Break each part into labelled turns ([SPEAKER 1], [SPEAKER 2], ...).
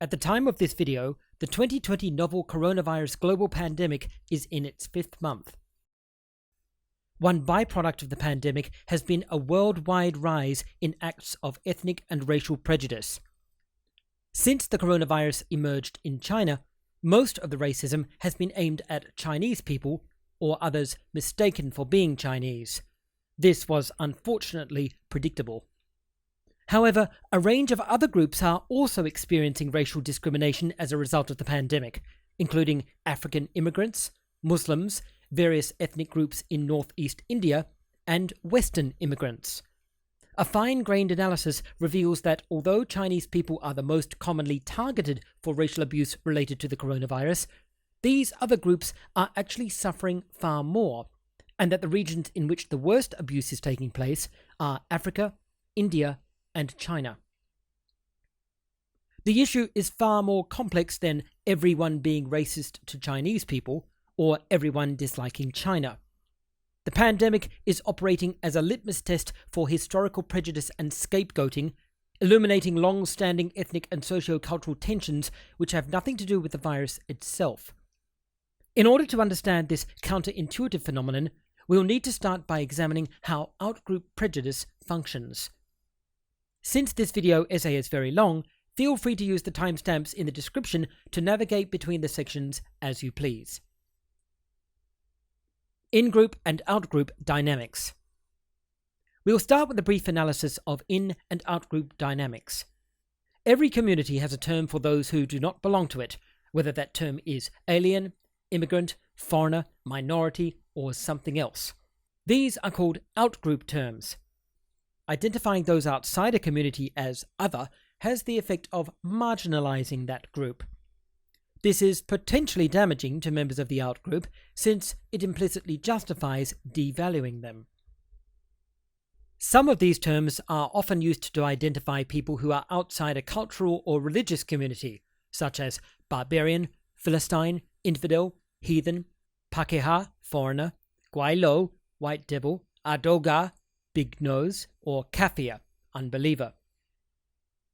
[SPEAKER 1] At the time of this video, the 2020 novel coronavirus global pandemic is in its 5th month. One byproduct of the pandemic has been a worldwide rise in acts of ethnic and racial prejudice. Since the coronavirus emerged in China, most of the racism has been aimed at Chinese people or others mistaken for being Chinese. This was unfortunately predictable. However, a range of other groups are also experiencing racial discrimination as a result of the pandemic, including African immigrants, Muslims, various ethnic groups in northeast India, and Western immigrants. A fine-grained analysis reveals that although Chinese people are the most commonly targeted for racial abuse related to the coronavirus, these other groups are actually suffering far more, and that the regions in which the worst abuse is taking place are Africa, India, and China. The issue is far more complex than everyone being racist to Chinese people or everyone disliking China. The pandemic is operating as a litmus test for historical prejudice and scapegoating, illuminating long-standing ethnic and socio-cultural tensions which have nothing to do with the virus itself. In order to understand this counterintuitive phenomenon, we'll need to start by examining how outgroup prejudice functions. Since this video essay is very long, feel free to use the timestamps in the description to navigate between the sections as you please. In-group and out-group dynamics. We'll start with a brief analysis of in- and out-group dynamics. Every community has a term for those who do not belong to it, whether that term is alien, immigrant, foreigner, minority, or something else. These are called out-group terms. Identifying those outside a community as other has the effect of marginalizing that group. This is potentially damaging to members of the outgroup since it implicitly justifies devaluing them. Some of these terms are often used to identify people who are outside a cultural or religious community, such as barbarian, Philistine, infidel, heathen, Pakeha, foreigner, Guailo, white devil, Adoga, big nose, or Kafir, unbeliever.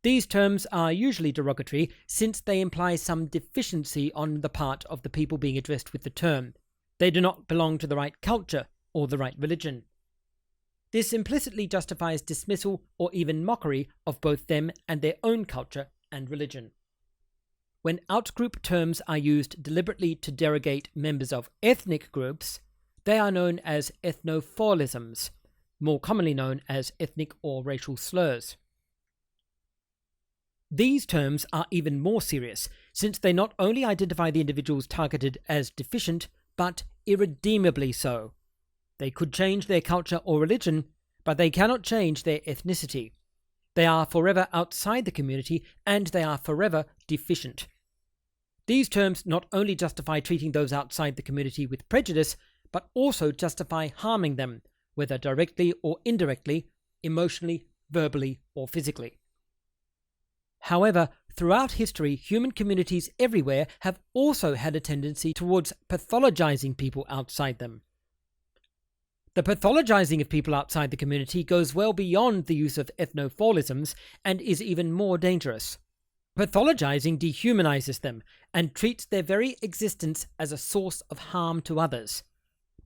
[SPEAKER 1] These terms are usually derogatory since they imply some deficiency on the part of the people being addressed with the term. They do not belong to the right culture or the right religion. This implicitly justifies dismissal or even mockery of both them and their own culture and religion. When outgroup terms are used deliberately to derogate members of ethnic groups, they are known as ethnopholisms, more commonly known as ethnic or racial slurs. These terms are even more serious, since they not only identify the individuals targeted as deficient, but irredeemably so. They could change their culture or religion, but they cannot change their ethnicity. They are forever outside the community, and they are forever deficient. These terms not only justify treating those outside the community with prejudice, but also justify harming them, whether directly or indirectly, emotionally, verbally, or physically. However, throughout history, human communities everywhere have also had a tendency towards pathologizing people outside them. The pathologizing of people outside the community goes well beyond the use of ethnopholisms and is even more dangerous. Pathologizing dehumanizes them and treats their very existence as a source of harm to others.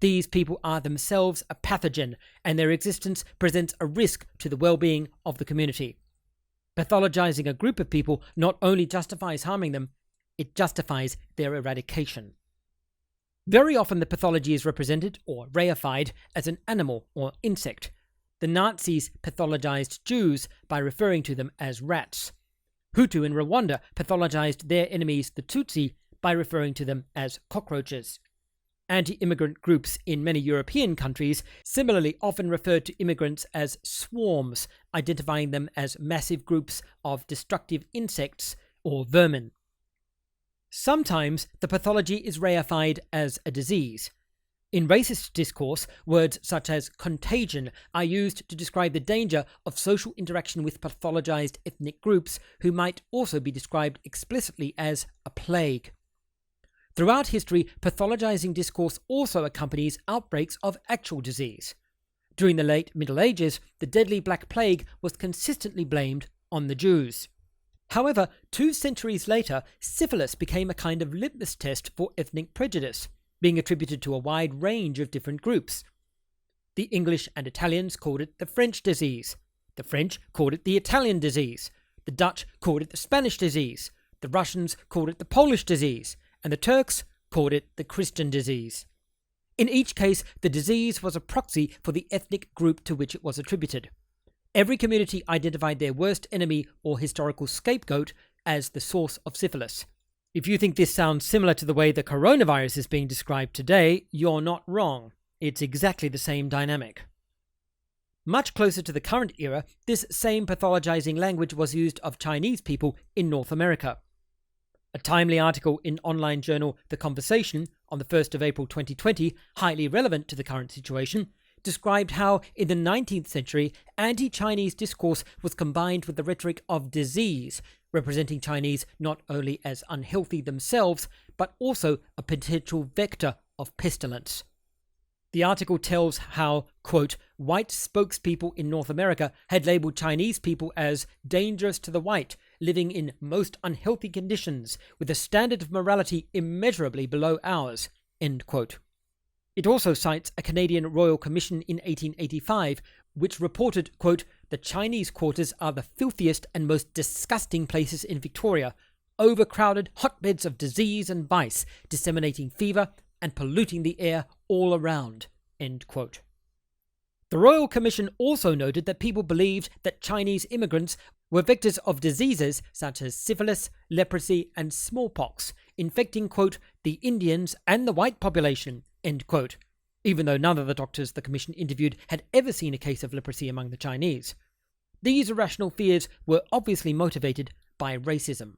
[SPEAKER 1] These people are themselves a pathogen, and their existence presents a risk to the well-being of the community. Pathologizing a group of people not only justifies harming them, it justifies their eradication. Very often the pathology is represented, or reified, as an animal or insect. The Nazis pathologized Jews by referring to them as rats. Hutu in Rwanda pathologized their enemies, the Tutsi, by referring to them as cockroaches. Anti-immigrant groups in many European countries similarly often referred to immigrants as swarms, identifying them as massive groups of destructive insects or vermin. Sometimes the pathology is reified as a disease. In racist discourse, words such as contagion are used to describe the danger of social interaction with pathologized ethnic groups who might also be described explicitly as a plague. Throughout history, pathologizing discourse also accompanies outbreaks of actual disease. During the late Middle Ages, the deadly Black Plague was consistently blamed on the Jews. However, 2 centuries later, syphilis became a kind of litmus test for ethnic prejudice, being attributed to a wide range of different groups. The English and Italians called it the French disease. The French called it the Italian disease. The Dutch called it the Spanish disease. The Russians called it the Polish disease. And the Turks called it the Christian disease. In each case, the disease was a proxy for the ethnic group to which it was attributed. Every community identified their worst enemy or historical scapegoat as the source of syphilis. If you think this sounds similar to the way the coronavirus is being described today, you're not wrong. It's exactly the same dynamic. Much closer to the current era, this same pathologizing language was used of Chinese people in North America. A timely article in online journal The Conversation on the 1st of April 2020, highly relevant to the current situation, described how, in the 19th century, anti-Chinese discourse was combined with the rhetoric of disease, representing Chinese not only as unhealthy themselves, but also a potential vector of pestilence. The article tells how, quote, white spokespeople in North America had labeled Chinese people as dangerous to the white, living in most unhealthy conditions, with a standard of morality immeasurably below ours, end quote. It also cites a Canadian Royal Commission in 1885, which reported, quote, the Chinese quarters are the filthiest and most disgusting places in Victoria, overcrowded hotbeds of disease and vice, disseminating fever and polluting the air all around, end quote. The Royal Commission also noted that people believed that Chinese immigrants were vectors of diseases such as syphilis, leprosy, and smallpox, infecting, quote, the Indians and the white population, end quote, even though none of the doctors the Commission interviewed had ever seen a case of leprosy among the Chinese. These irrational fears were obviously motivated by racism.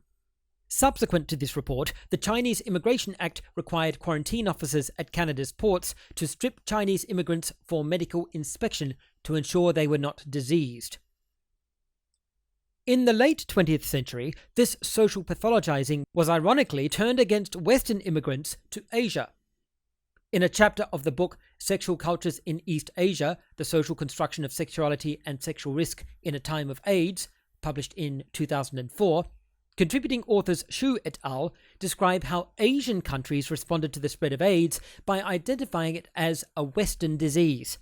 [SPEAKER 1] Subsequent to this report, the Chinese Immigration Act required quarantine officers at Canada's ports to strip Chinese immigrants for medical inspection to ensure they were not diseased. In the late 20th century, this social pathologizing was ironically turned against Western immigrants to Asia. In a chapter of the book Sexual Cultures in East Asia, The Social Construction of Sexuality and Sexual Risk in a Time of AIDS, published in 2004, contributing authors Xu et al. Describe how Asian countries responded to the spread of AIDS by identifying it as a Western disease.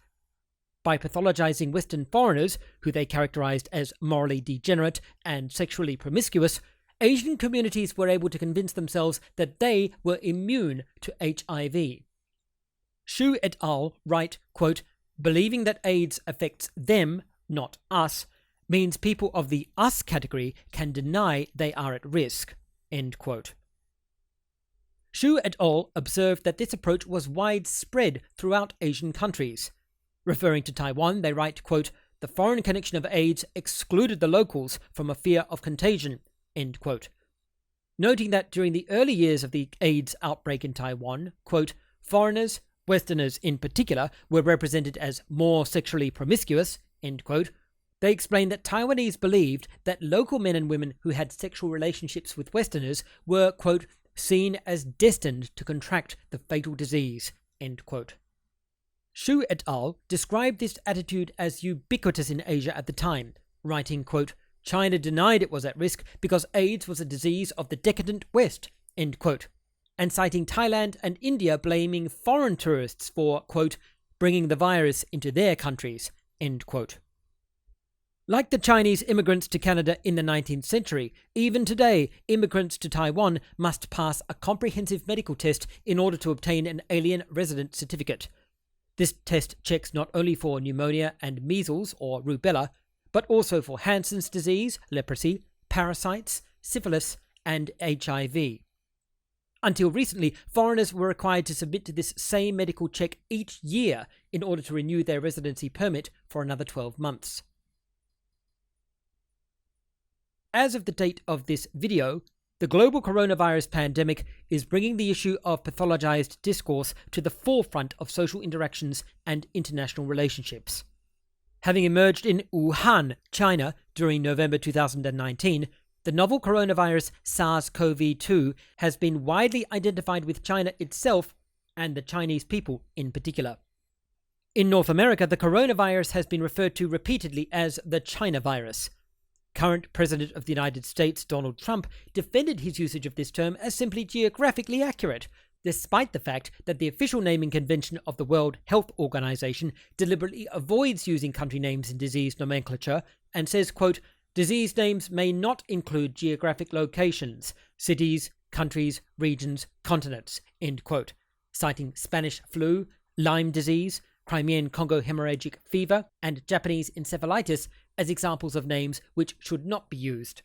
[SPEAKER 1] By pathologizing Western foreigners, who they characterized as morally degenerate and sexually promiscuous, Asian communities were able to convince themselves that they were immune to HIV. Xu et al. Write, quote, believing that AIDS affects them, not us, means people of the us category can deny they are at risk, end quote. Xu et al. Observed that this approach was widespread throughout Asian countries. Referring to Taiwan, they write, quote, the foreign connection of AIDS excluded the locals from a fear of contagion, end quote. Noting that during the early years of the AIDS outbreak in Taiwan, quote, foreigners, Westerners in particular, were represented as more sexually promiscuous, end quote. They explained that Taiwanese believed that local men and women who had sexual relationships with Westerners were, quote, seen as destined to contract the fatal disease, end quote. Xu et al. Described this attitude as ubiquitous in Asia at the time, writing, quote, China denied it was at risk because AIDS was a disease of the decadent West, end quote, and citing Thailand and India blaming foreign tourists for, quote, bringing the virus into their countries, end quote. Like the Chinese immigrants to Canada in the 19th century, even today, immigrants to Taiwan must pass a comprehensive medical test in order to obtain an alien resident certificate. This test checks not only for pneumonia and measles or rubella, but also for Hansen's disease, leprosy, parasites, syphilis, and HIV. Until recently, foreigners were required to submit to this same medical check each year in order to renew their residency permit for another 12 months. As of the date of this video, the global coronavirus pandemic is bringing the issue of pathologized discourse to the forefront of social interactions and international relationships. Having emerged in Wuhan, China, during November 2019, the novel coronavirus SARS-CoV-2 has been widely identified with China itself and the Chinese people in particular. In North America, the coronavirus has been referred to repeatedly as the China virus. Current President of the United States, Donald Trump, defended his usage of this term as simply geographically accurate, despite the fact that the official naming convention of the World Health Organization deliberately avoids using country names in disease nomenclature and says, quote, "Disease names may not include geographic locations, cities, countries, regions, continents," end quote, citing Spanish flu, Lyme disease, Crimean Congo hemorrhagic fever, and Japanese encephalitis as examples of names which should not be used.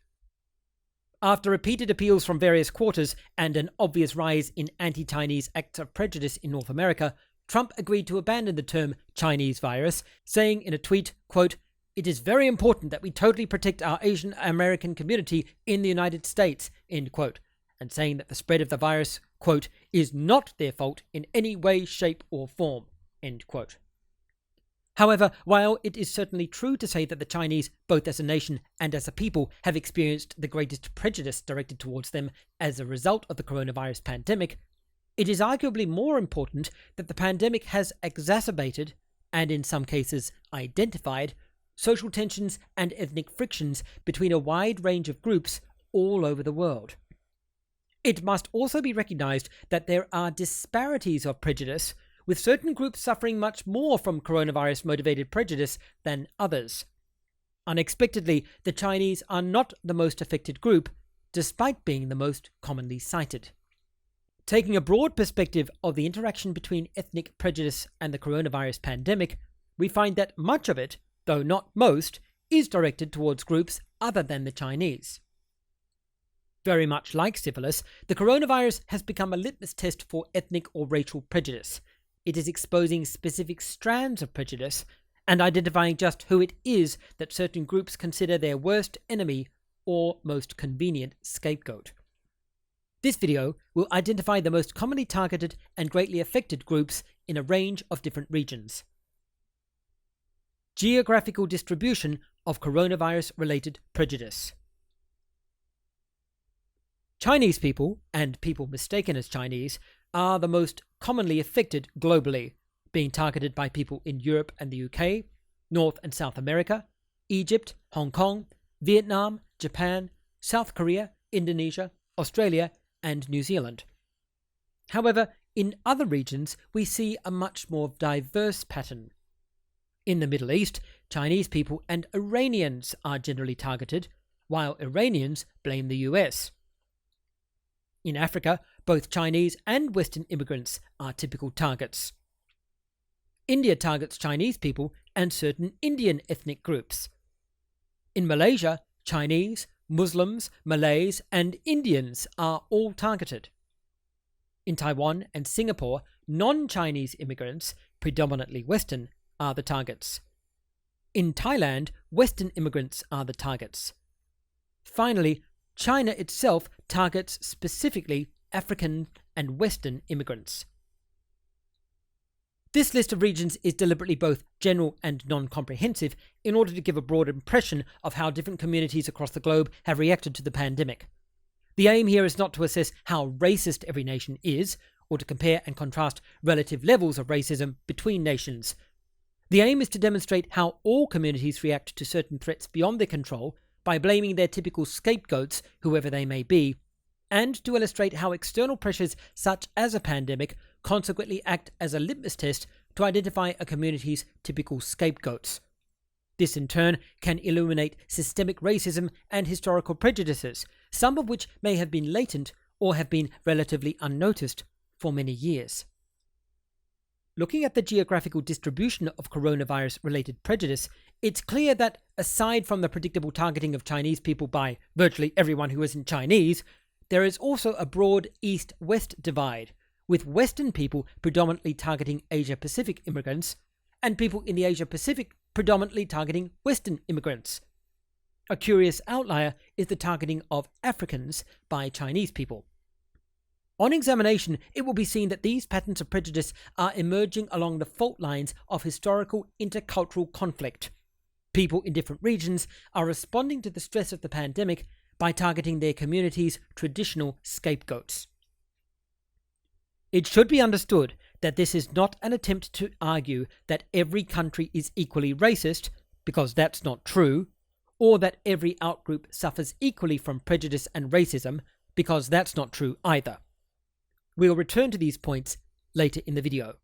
[SPEAKER 1] After repeated appeals from various quarters and an obvious rise in anti-Chinese acts of prejudice in North America, Trump agreed to abandon the term Chinese virus, saying in a tweet, quote, "It is very important that we totally protect our Asian American community in the United States," end quote, and saying that the spread of the virus, quote, "is not their fault in any way, shape or form," end quote. However, while it is certainly true to say that the Chinese, both as a nation and as a people, have experienced the greatest prejudice directed towards them as a result of the coronavirus pandemic, it is arguably more important that the pandemic has exacerbated, and in some cases identified, social tensions and ethnic frictions between a wide range of groups all over the world. It must also be recognized that there are disparities of prejudice, with certain groups suffering much more from coronavirus-motivated prejudice than others. Unexpectedly, the Chinese are not the most affected group, despite being the most commonly cited. Taking a broad perspective of the interaction between ethnic prejudice and the coronavirus pandemic, we find that much of it, though not most, is directed towards groups other than the Chinese. Very much like syphilis, the coronavirus has become a litmus test for ethnic or racial prejudice. It is exposing specific strands of prejudice and identifying just who it is that certain groups consider their worst enemy or most convenient scapegoat. This video will identify the most commonly targeted and greatly affected groups in a range of different regions. Geographical distribution of coronavirus-related prejudice. Chinese people, and people mistaken as Chinese, are the most commonly affected globally, being targeted by people in Europe and the UK, North and South America, Egypt, Hong Kong, Vietnam, Japan, South Korea, Indonesia, Australia, and New Zealand. However, in other regions, we see a much more diverse pattern. In the Middle East, Chinese people and Iranians are generally targeted, while Iranians blame the US. In Africa, both Chinese and Western immigrants are typical targets. India targets Chinese people and certain Indian ethnic groups. In Malaysia, Chinese, Muslims, Malays, and Indians are all targeted. In Taiwan and Singapore, non-Chinese immigrants, predominantly Western, are the targets. In Thailand, Western immigrants are the targets. Finally, China itself targets specifically African and Western immigrants. This list of regions is deliberately both general and non-comprehensive in order to give a broad impression of how different communities across the globe have reacted to the pandemic. The aim here is not to assess how racist every nation is, or to compare and contrast relative levels of racism between nations. The aim is to demonstrate how all communities react to certain threats beyond their control by blaming their typical scapegoats, whoever they may be, and to illustrate how external pressures such as a pandemic consequently act as a litmus test to identify a community's typical scapegoats. This in turn can illuminate systemic racism and historical prejudices, some of which may have been latent or have been relatively unnoticed for many years. Looking at the geographical distribution of coronavirus-related prejudice, it's clear that, aside from the predictable targeting of Chinese people by virtually everyone who isn't Chinese, there is also a broad East-West divide, with Western people predominantly targeting Asia-Pacific immigrants, and people in the Asia-Pacific predominantly targeting Western immigrants. A curious outlier is the targeting of Africans by Chinese people. On examination, it will be seen that these patterns of prejudice are emerging along the fault lines of historical intercultural conflict. People in different regions are responding to the stress of the pandemic by targeting their community's traditional scapegoats. It should be understood that this is not an attempt to argue that every country is equally racist, because that's not true, or that every outgroup suffers equally from prejudice and racism, because that's not true either. We'll return to these points later in the video.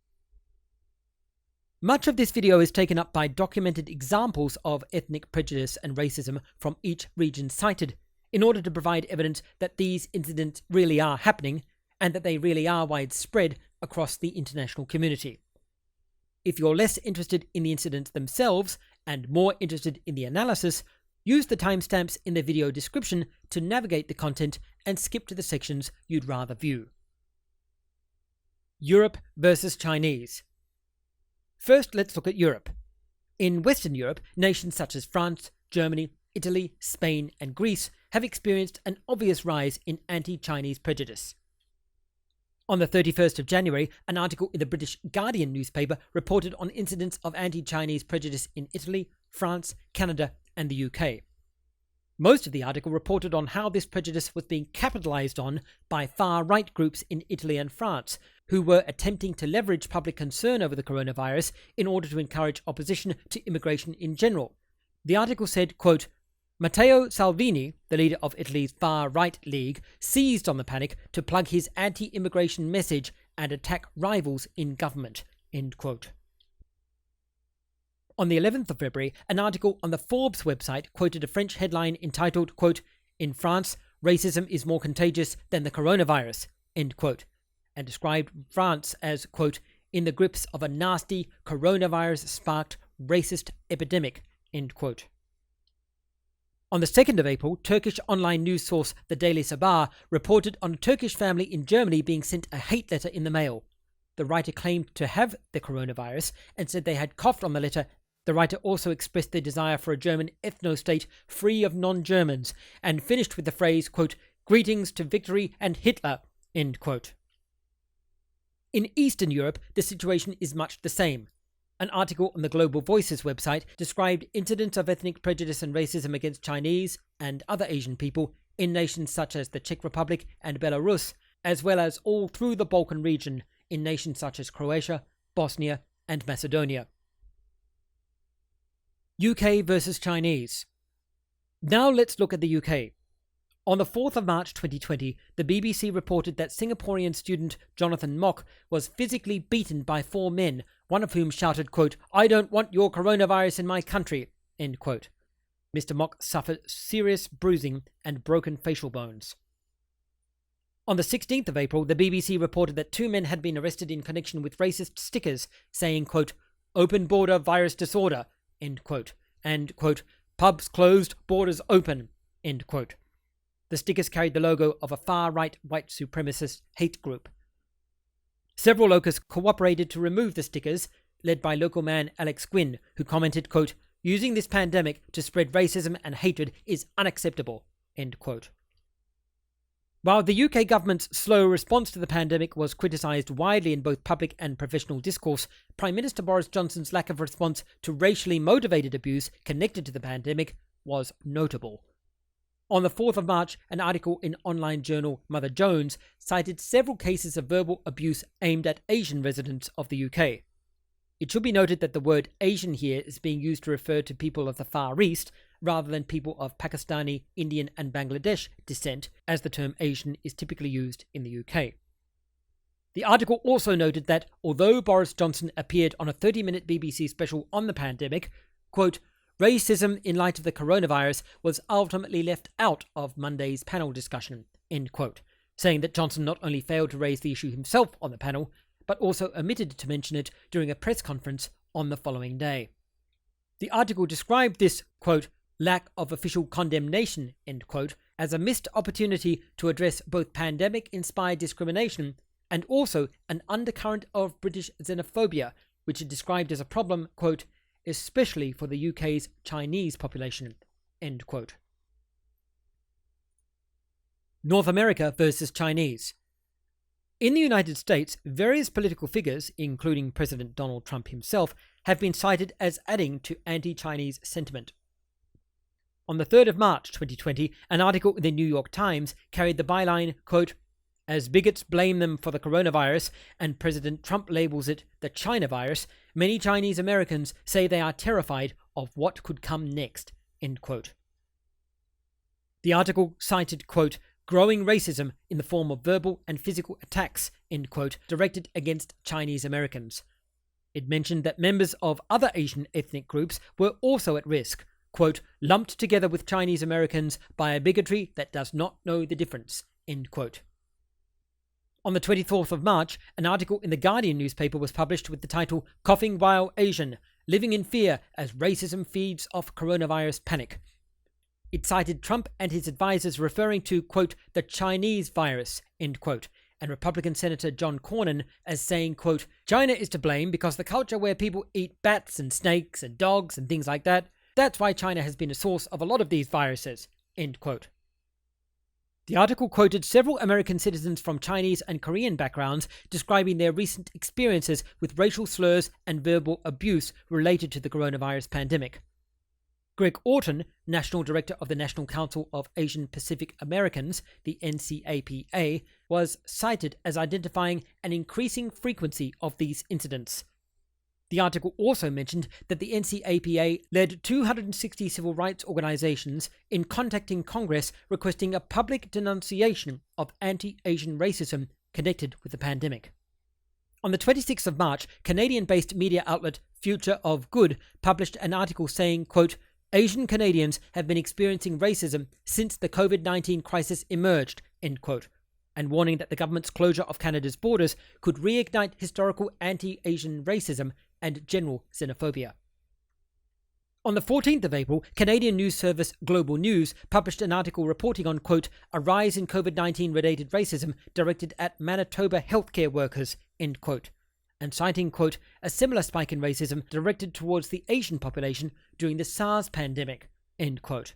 [SPEAKER 1] Much of this video is taken up by documented examples of ethnic prejudice and racism from each region cited, in order to provide evidence that these incidents really are happening and that they really are widespread across the international community. If you're less interested in the incidents themselves and more interested in the analysis, use the timestamps in the video description to navigate the content and skip to the sections you'd rather view. Europe versus Chinese. First, let's look at Europe. In Western Europe, nations such as France, Germany, Italy, Spain, and Greece have experienced an obvious rise in anti-Chinese prejudice. On the 31st of January, an article in the British Guardian newspaper reported on incidents of anti-Chinese prejudice in Italy, France, Canada, and the UK. Most of the article reported on how this prejudice was being capitalized on by far-right groups in Italy and France, who were attempting to leverage public concern over the coronavirus in order to encourage opposition to immigration in general. The article said, quote, Matteo Salvini, the leader of Italy's far-right league, seized on the panic to plug his anti-immigration message and attack rivals in government, end quote. On the 11th of February, an article on the Forbes website quoted a French headline entitled, quote, In France, racism is more contagious than the coronavirus, end quote, and described France as, quote, in the grips of a nasty coronavirus-sparked racist epidemic, end quote. On the 2nd of April, Turkish online news source The Daily Sabah reported on a Turkish family in Germany being sent a hate letter in the mail. The writer claimed to have the coronavirus and said they had coughed on the letter. The writer also expressed their desire for a German ethno-state free of non-Germans and finished with the phrase, quote, greetings to victory and Hitler, end quote. In Eastern Europe, the situation is much the same. An article on the Global Voices website described incidents of ethnic prejudice and racism against Chinese and other Asian people in nations such as the Czech Republic and Belarus, as well as all through the Balkan region in nations such as Croatia, Bosnia, and Macedonia. UK versus Chinese. Now let's look at the UK. On the 4th of March 2020, the BBC reported that Singaporean student Jonathan Mock was physically beaten by 4 men, one of whom shouted, quote, I don't want your coronavirus in my country, end quote. Mr. Mock suffered serious bruising and broken facial bones. On the 16th of April, the BBC reported that 2 men had been arrested in connection with racist stickers saying, quote, open border virus disorder, end quote, and, quote, pubs closed, borders open, end quote. The stickers carried the logo of a far-right white supremacist hate group. Several locals cooperated to remove the stickers, led by local man Alex Gwynn, who commented, quote, using this pandemic to spread racism and hatred is unacceptable, end quote. While the UK government's slow response to the pandemic was criticised widely in both public and professional discourse, Prime Minister Boris Johnson's lack of response to racially motivated abuse connected to the pandemic was notable. On the 4th of March, an article in online journal Mother Jones cited several cases of verbal abuse aimed at Asian residents of the UK. It should be noted that the word Asian here is being used to refer to people of the Far East rather than people of Pakistani, Indian and Bangladesh descent, as the term Asian is typically used in the UK. The article also noted that although Boris Johnson appeared on a 30-minute BBC special on the pandemic, quote, racism in light of the coronavirus was ultimately left out of Monday's panel discussion, end quote, saying that Johnson not only failed to raise the issue himself on the panel, but also omitted to mention it during a press conference on the following day. The article described this, quote, lack of official condemnation, end quote, as a missed opportunity to address both pandemic-inspired discrimination and also an undercurrent of British xenophobia, which it described as a problem, quote, especially for the UK's Chinese population, end quote. North America versus Chinese. In the United States, various political figures, including President Donald Trump himself, have been cited as adding to anti-Chinese sentiment. On the 3rd of March 2020, an article in the New York Times carried the byline, quote, as bigots blame them for the coronavirus and President Trump labels it the China virus, many Chinese Americans say they are terrified of what could come next, end quote. The article cited, quote, growing racism in the form of verbal and physical attacks, end quote, directed against Chinese Americans. It mentioned that members of other Asian ethnic groups were also at risk, quote, lumped together with Chinese Americans by a bigotry that does not know the difference, end quote. On the 24th of March, an article in the Guardian newspaper was published with the title Coughing While Asian, Living in Fear as Racism Feeds Off Coronavirus Panic. It cited Trump and his advisors referring to, quote, the Chinese virus, end quote, and Republican Senator John Cornyn as saying, quote, China is to blame because the culture where people eat bats and snakes and dogs and things like that, that's why China has been a source of a lot of these viruses, end quote. The article quoted several American citizens from Chinese and Korean backgrounds describing their recent experiences with racial slurs and verbal abuse related to the coronavirus pandemic. Greg Orton, National Director of the National Council of Asian Pacific Americans, the NCAPA, was cited as identifying an increasing frequency of these incidents. The article also mentioned that the NCAPA led 260 civil rights organizations in contacting Congress requesting a public denunciation of anti-Asian racism connected with the pandemic. On the 26th of March, Canadian-based media outlet Future of Good published an article saying, quote, Asian Canadians have been experiencing racism since the COVID-19 crisis emerged, end quote, and warning that the government's closure of Canada's borders could reignite historical anti-Asian racism and general xenophobia. On the 14th of April, Canadian news service Global News published an article reporting on, quote, a rise in COVID-19 related racism directed at Manitoba healthcare workers, end quote, and citing, quote, a similar spike in racism directed towards the Asian population during the SARS pandemic, end quote.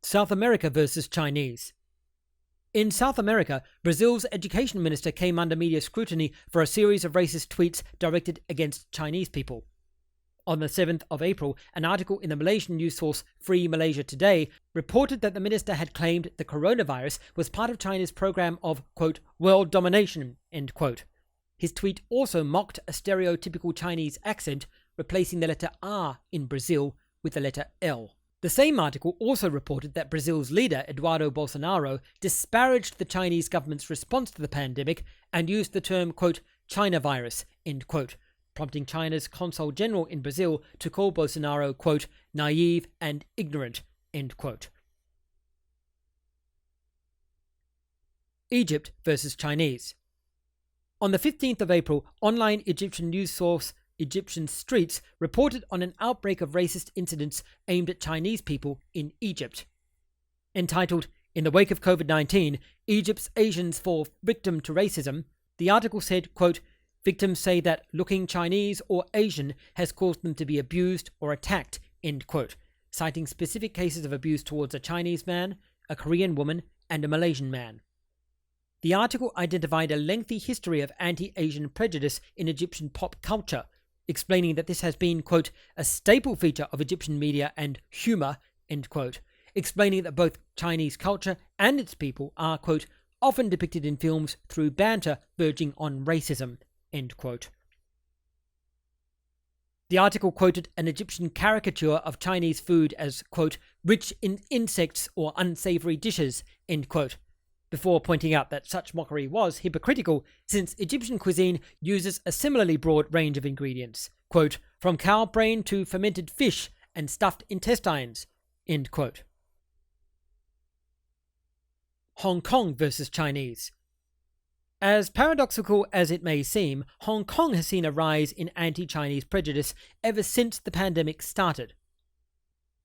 [SPEAKER 1] South America versus Chinese. In South America, Brazil's education minister came under media scrutiny for a series of racist tweets directed against Chinese people. On the 7th of April, an article in the Malaysian news source Free Malaysia Today reported that the minister had claimed the coronavirus was part of China's program of, quote, world domination, end quote. His tweet also mocked a stereotypical Chinese accent, replacing the letter R in Brazil with the letter L. The same article also reported that Brazil's leader, Eduardo Bolsonaro, disparaged the Chinese government's response to the pandemic and used the term, quote, China virus, end quote, prompting China's consul general in Brazil to call Bolsonaro, quote, naive and ignorant, end quote. Egypt versus Chinese. On the 15th of April, online Egyptian news source Egyptian Streets reported on an outbreak of racist incidents aimed at Chinese people in Egypt. Entitled, In the Wake of COVID-19, Egypt's Asians Fall Victim to Racism, the article said, quote, victims say that looking Chinese or Asian has caused them to be abused or attacked, end quote, citing specific cases of abuse towards a Chinese man, a Korean woman, and a Malaysian man. The article identified a lengthy history of anti-Asian prejudice in Egyptian pop culture, explaining that this has been, quote, a staple feature of Egyptian media and humour, end quote, explaining that both Chinese culture and its people are, quote, often depicted in films through banter verging on racism, end quote. The article quoted an Egyptian caricature of Chinese food as, quote, rich in insects or unsavoury dishes, end quote, before pointing out that such mockery was hypocritical since Egyptian cuisine uses a similarly broad range of ingredients, quote, from cow brain to fermented fish and stuffed intestines, end quote. Hong Kong versus Chinese. As paradoxical as it may seem, Hong Kong has seen a rise in anti-Chinese prejudice ever since the pandemic started.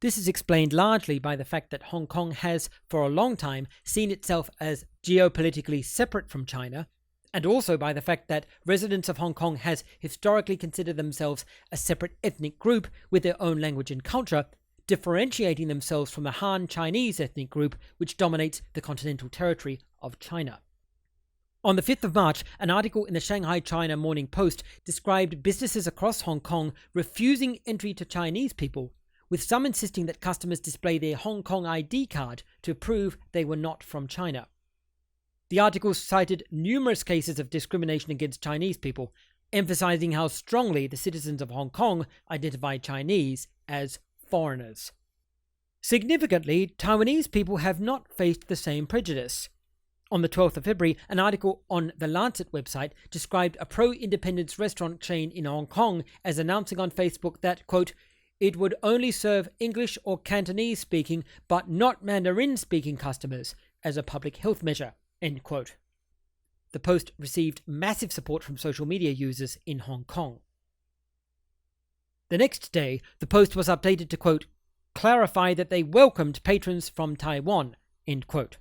[SPEAKER 1] This is explained largely by the fact that Hong Kong has, for a long time, seen itself as geopolitically separate from China, and also by the fact that residents of Hong Kong has historically considered themselves a separate ethnic group with their own language and culture, differentiating themselves from the Han Chinese ethnic group which dominates the continental territory of China. On the 5th of March, an article in the Shanghai China Morning Post described businesses across Hong Kong refusing entry to Chinese people, with some insisting that customers display their Hong Kong ID card to prove they were not from China. The article cited numerous cases of discrimination against Chinese people, emphasizing how strongly the citizens of Hong Kong identify Chinese as foreigners. Significantly, Taiwanese people have not faced the same prejudice. On the 12th of February, an article on the Lancet website described a pro-independence restaurant chain in Hong Kong as announcing on Facebook that, quote, it would only serve English or Cantonese speaking but not Mandarin speaking customers as a public health measure, end quote. The post received massive support from social media users in Hong Kong. The next day, the post was updated to, quote, clarify that they welcomed patrons from Taiwan, end quote.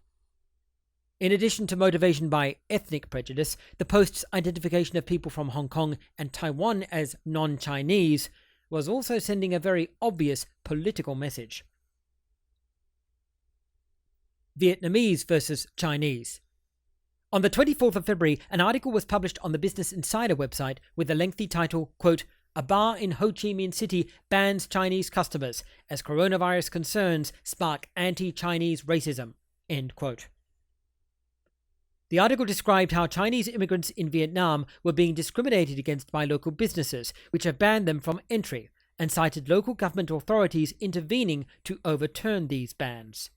[SPEAKER 1] In addition to motivation by ethnic prejudice, the post's identification of people from Hong Kong and Taiwan as non-Chinese was also sending a very obvious political message. Vietnamese versus Chinese. On the 24th of February, an article was published on the Business Insider website with the lengthy title, quote, a bar in Ho Chi Minh City bans Chinese customers as coronavirus concerns spark anti-Chinese racism, end quote. The article described how Chinese immigrants in Vietnam were being discriminated against by local businesses, which have banned them from entry, and cited local government authorities intervening to overturn these bans.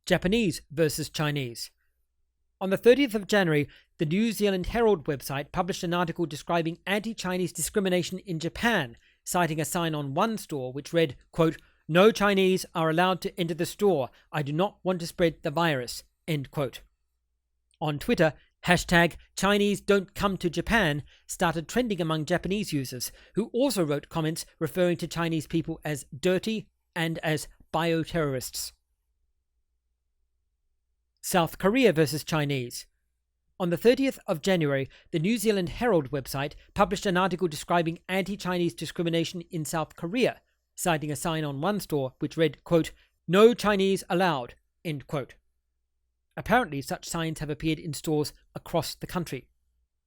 [SPEAKER 1] Japanese versus Chinese. On the 30th of January, the New Zealand Herald website published an article describing anti-Chinese discrimination in Japan, citing a sign on one store which read, quote, no Chinese are allowed to enter the store. I do not want to spread the virus, end quote. On Twitter, hashtag Chinese don't come to Japan started trending among Japanese users, who also wrote comments referring to Chinese people as dirty and as bioterrorists. South Korea versus Chinese. On the 30th of January, the New Zealand Herald website published an article describing anti-Chinese discrimination in South Korea, citing a sign on one store which read, quote, no Chinese allowed, end quote. Apparently, such signs have appeared in stores across the country.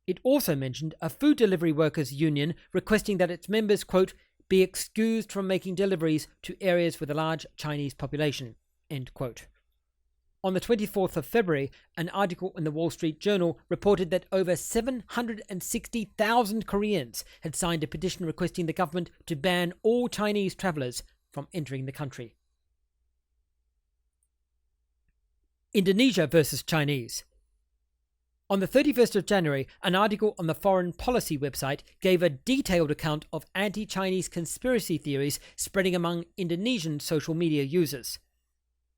[SPEAKER 1] It also mentioned a food delivery workers union requesting that its members, quote, be excused from making deliveries to areas with a large Chinese population, end quote. On the 24th of February, an article in the Wall Street Journal reported that over 760,000 Koreans had signed a petition requesting the government to ban all Chinese travellers from entering the country. Indonesia versus Chinese. On the 31st of January, an article on the Foreign Policy website gave a detailed account of anti-Chinese conspiracy theories spreading among Indonesian social media users.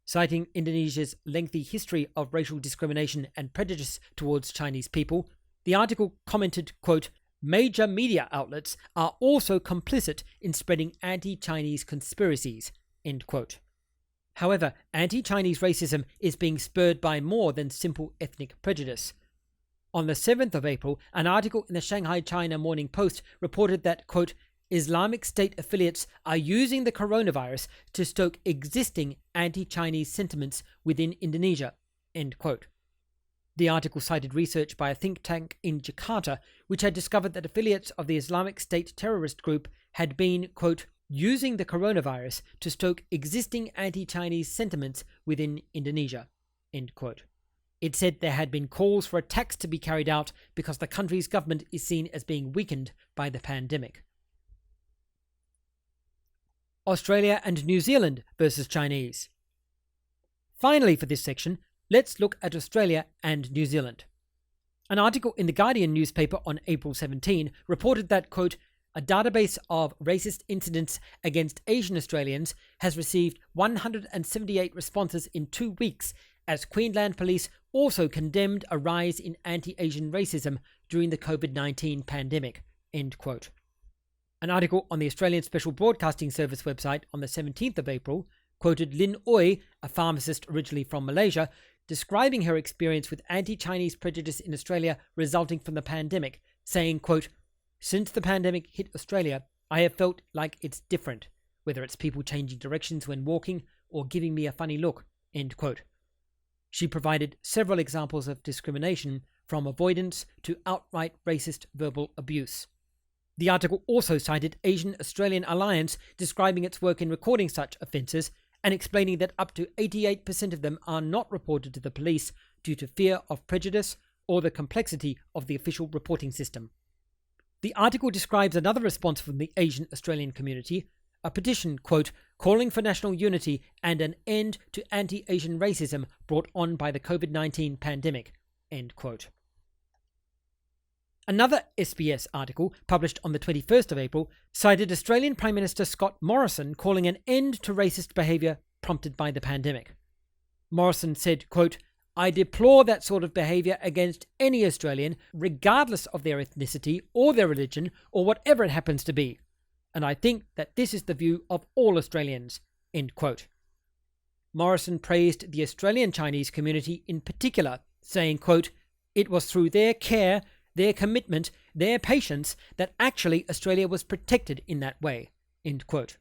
[SPEAKER 1] Citing Indonesia's lengthy history of racial discrimination and prejudice towards Chinese people, the article commented, quote, major media outlets are also complicit in spreading anti-Chinese conspiracies, end quote. However, anti-Chinese racism is being spurred by more than simple ethnic prejudice. On the 7th of April, an article in the Shanghai China Morning Post reported that, quote, Islamic State affiliates are using the coronavirus to stoke existing anti-Chinese sentiments within Indonesia, end quote. The article cited research by a think tank in Jakarta, which had discovered that affiliates of the Islamic State terrorist group had been, quote, using the coronavirus to stoke existing anti-Chinese sentiments within Indonesia, end quote. It said there had been calls for attacks to be carried out because the country's government is seen as being weakened by the pandemic. Australia and New Zealand versus Chinese. Finally, for this section, let's look at Australia and New Zealand. An article in the Guardian newspaper on April 17 reported that, quote, a database of racist incidents against Asian Australians has received 178 responses in 2 weeks, as Queensland Police also condemned a rise in anti-Asian racism during the COVID-19 pandemic, end quote. An article on the Australian Special Broadcasting Service website on the 17th of April quoted Lin Oi, a pharmacist originally from Malaysia, describing her experience with anti-Chinese prejudice in Australia resulting from the pandemic, saying, quote, since the pandemic hit Australia, I have felt like it's different, whether it's people changing directions when walking or giving me a funny look, end quote. She provided several examples of discrimination, from avoidance to outright racist verbal abuse. The article also cited Asian Australian Alliance, describing its work in recording such offences and explaining that up to 88% of them are not reported to the police due to fear of prejudice or the complexity of the official reporting system. The article describes another response from the Asian Australian community, a petition, quote, calling for national unity and an end to anti-Asian racism brought on by the COVID-19 pandemic, end quote. Another SBS article, published on the 21st of April, cited Australian Prime Minister Scott Morrison calling an end to racist behaviour prompted by the pandemic. Morrison said, quote, I deplore that sort of behaviour against any Australian, regardless of their ethnicity or their religion or whatever it happens to be. And I think that this is the view of all Australians, end quote. Morrison praised the Australian Chinese community in particular, saying, quote, it was through their care, their commitment, their patience that actually Australia was protected in that way, end quote.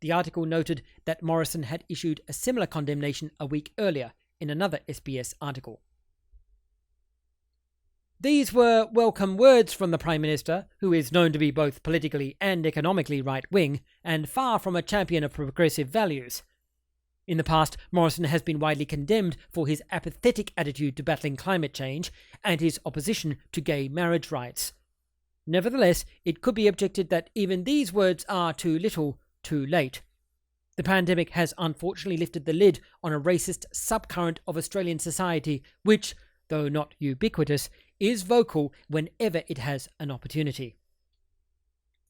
[SPEAKER 1] The article noted that Morrison had issued a similar condemnation a week earlier in another SBS article. These were welcome words from the Prime Minister, who is known to be both politically and economically right-wing, and far from a champion of progressive values. In the past, Morrison has been widely condemned for his apathetic attitude to battling climate change and his opposition to gay marriage rights. Nevertheless, it could be objected that even these words are too little, too late. The pandemic has unfortunately lifted the lid on a racist subcurrent of Australian society which, though not ubiquitous, is vocal whenever it has an opportunity.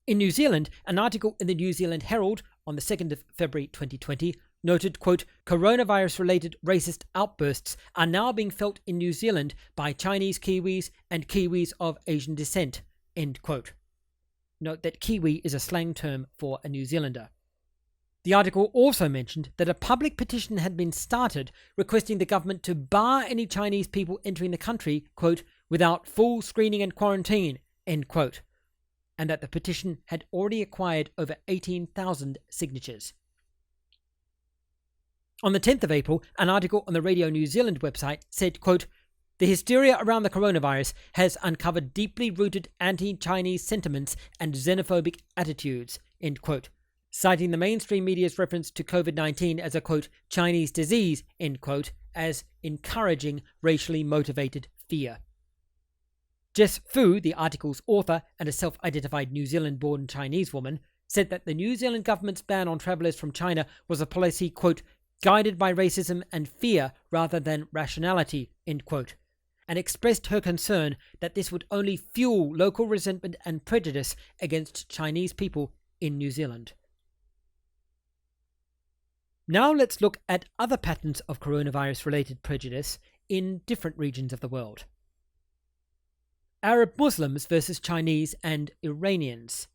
[SPEAKER 1] In New Zealand, an article in the New Zealand Herald on the 2nd of February 2020 noted, quote, coronavirus-related racist outbursts are now being felt in New Zealand by Chinese Kiwis and Kiwis of Asian descent, end quote. Note that Kiwi is a slang term for a New Zealander. The article also mentioned that a public petition had been started requesting the government to bar any Chinese people entering the country, quote, without full screening and quarantine, end quote, and that the petition had already acquired over 18,000 signatures. On the 10th of April, an article on the Radio New Zealand website said, quote, the hysteria around the coronavirus has uncovered deeply rooted anti-Chinese sentiments and xenophobic attitudes, end quote, citing the mainstream media's reference to COVID-19 as a, quote, Chinese disease, end quote, as encouraging racially motivated fear. Jess Fu, the article's author and a self-identified New Zealand-born Chinese woman, said that the New Zealand government's ban on travellers from China was a policy, quote, guided by racism and fear rather than rationality, end quote, and expressed her concern that this would only fuel local resentment and prejudice against Chinese people in New Zealand. Now let's look at other patterns of coronavirus-related prejudice in different regions of the world. Arab Muslims versus Chinese and Iranians.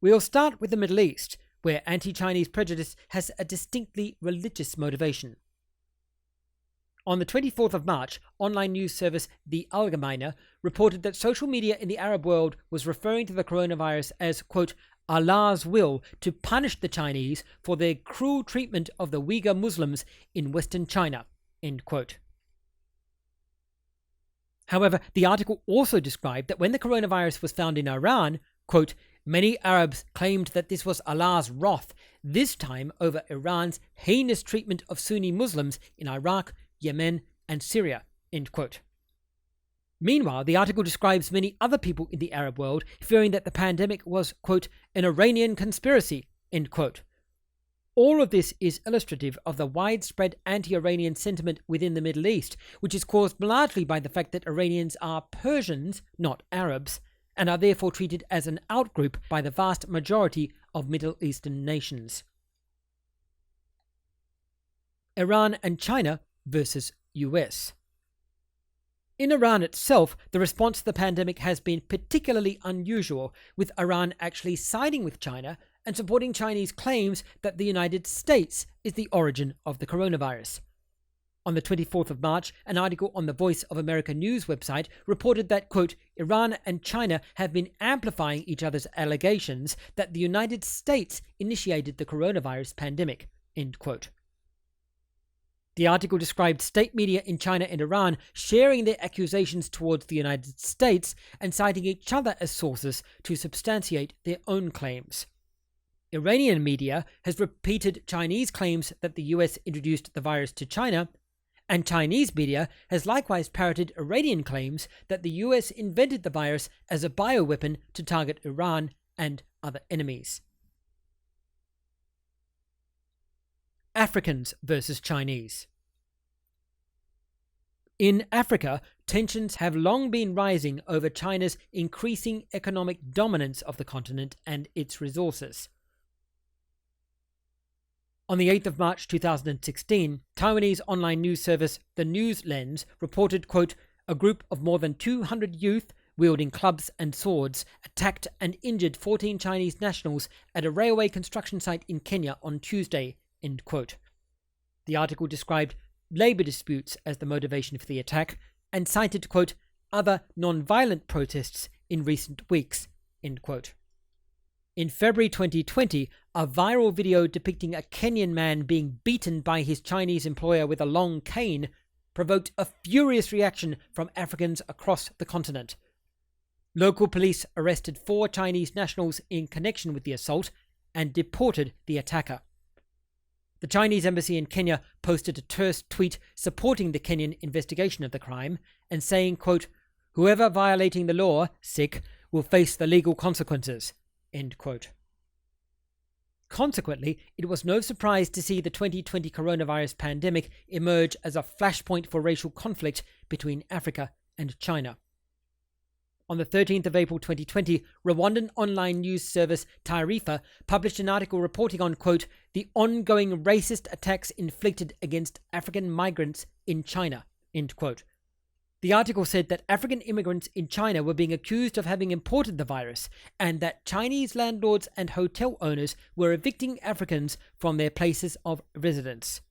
[SPEAKER 1] We'll start with the Middle East, where anti-Chinese prejudice has a distinctly religious motivation. On the 24th of March, online news service The Allgemeine reported that social media in the Arab world was referring to the coronavirus as, quote, Allah's will to punish the Chinese for their cruel treatment of the Uyghur Muslims in Western China, end quote. However, the article also described that when the coronavirus was found in Iran, quote, many Arabs claimed that this was Allah's wrath, this time over Iran's heinous treatment of Sunni Muslims in Iraq, Yemen, and Syria, end quote. Meanwhile, the article describes many other people in the Arab world fearing that the pandemic was, quote, an Iranian conspiracy, end quote. All of this is illustrative of the widespread anti-Iranian sentiment within the Middle East, which is caused largely by the fact that Iranians are Persians, not Arabs, and are therefore treated as an outgroup by the vast majority of Middle Eastern nations. Iran and China versus US. In Iran itself, the response to the pandemic has been particularly unusual, with Iran actually siding with China and supporting Chinese claims that the United States is the origin of the coronavirus. On the 24th of March, an article on the Voice of America news website reported that, quote, Iran and China have been amplifying each other's allegations that the United States initiated the coronavirus pandemic, end quote. The article described state media in China and Iran sharing their accusations towards the United States and citing each other as sources to substantiate their own claims. Iranian media has repeated Chinese claims that the US introduced the virus to China, and Chinese media has likewise parroted Iranian claims that the US invented the virus as a bioweapon to target Iran and other enemies. Africans versus Chinese. In Africa, tensions have long been rising over China's increasing economic dominance of the continent and its resources. On the 8th of March 2016, Taiwanese online news service The News Lens reported, quote, a group of more than 200 youth wielding clubs and swords attacked and injured 14 Chinese nationals at a railway construction site in Kenya on Tuesday, end quote. The article described labour disputes as the motivation for the attack and cited, quote, other non-violent protests in recent weeks, end quote. In February 2020, a viral video depicting a Kenyan man being beaten by his Chinese employer with a long cane provoked a furious reaction from Africans across the continent. Local police arrested 4 Chinese nationals in connection with the assault and deported the attacker. The Chinese embassy in Kenya posted a terse tweet supporting the Kenyan investigation of the crime and saying, quote, whoever violating the law, sick, will face the legal consequences, end quote. Consequently, it was no surprise to see the 2020 coronavirus pandemic emerge as a flashpoint for racial conflict between Africa and China. On the 13th of April 2020, Rwandan online news service Taarifa published an article reporting on, quote, the ongoing racist attacks inflicted against African migrants in China, end quote. The article said that African immigrants in China were being accused of having imported the virus and that Chinese landlords and hotel owners were evicting Africans from their places of residence.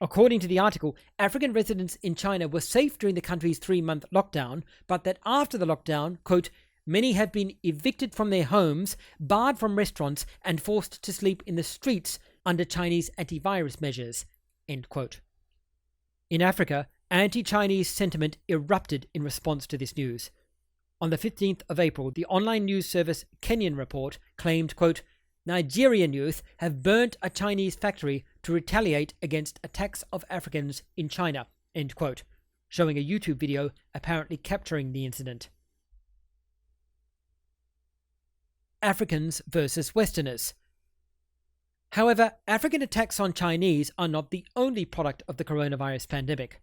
[SPEAKER 1] According to the article, African residents in China were safe during the country's 3-month lockdown, but that after the lockdown, quote, many have been evicted from their homes, barred from restaurants, and forced to sleep in the streets under Chinese antivirus measures, end quote. In Africa, anti-Chinese sentiment erupted in response to this news. On the 15th of April, the online news service Kenyan Report claimed, quote, Nigerian youth have burnt a Chinese factory to retaliate against attacks of Africans in China, end quote, showing a YouTube video apparently capturing the incident. Africans versus Westerners. However, African attacks on Chinese are not the only product of the coronavirus pandemic.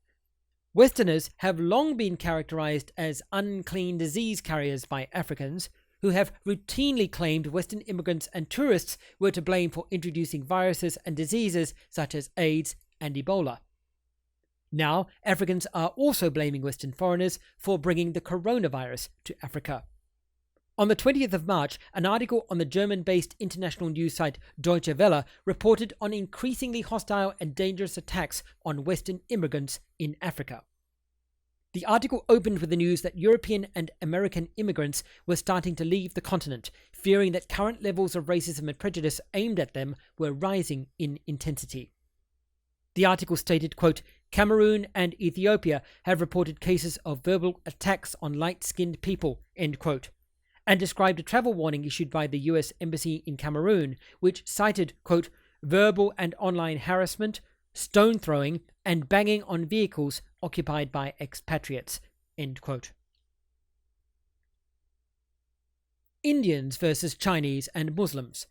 [SPEAKER 1] Westerners have long been characterized as unclean disease carriers by Africans, who have routinely claimed Western immigrants and tourists were to blame for introducing viruses and diseases such as AIDS and Ebola. Now, Africans are also blaming Western foreigners for bringing the coronavirus to Africa. On the 20th of March, an article on the German-based international news site Deutsche Welle reported on increasingly hostile and dangerous attacks on Western immigrants in Africa. The article opened with the news that European and American immigrants were starting to leave the continent, fearing that current levels of racism and prejudice aimed at them were rising in intensity. The article stated, quote, Cameroon and Ethiopia have reported cases of verbal attacks on light-skinned people, end quote, and described a travel warning issued by the US Embassy in Cameroon, which cited, quote, verbal and online harassment, stone throwing, and banging on vehicles occupied by expatriates, end quote. Indians versus Chinese and Muslims.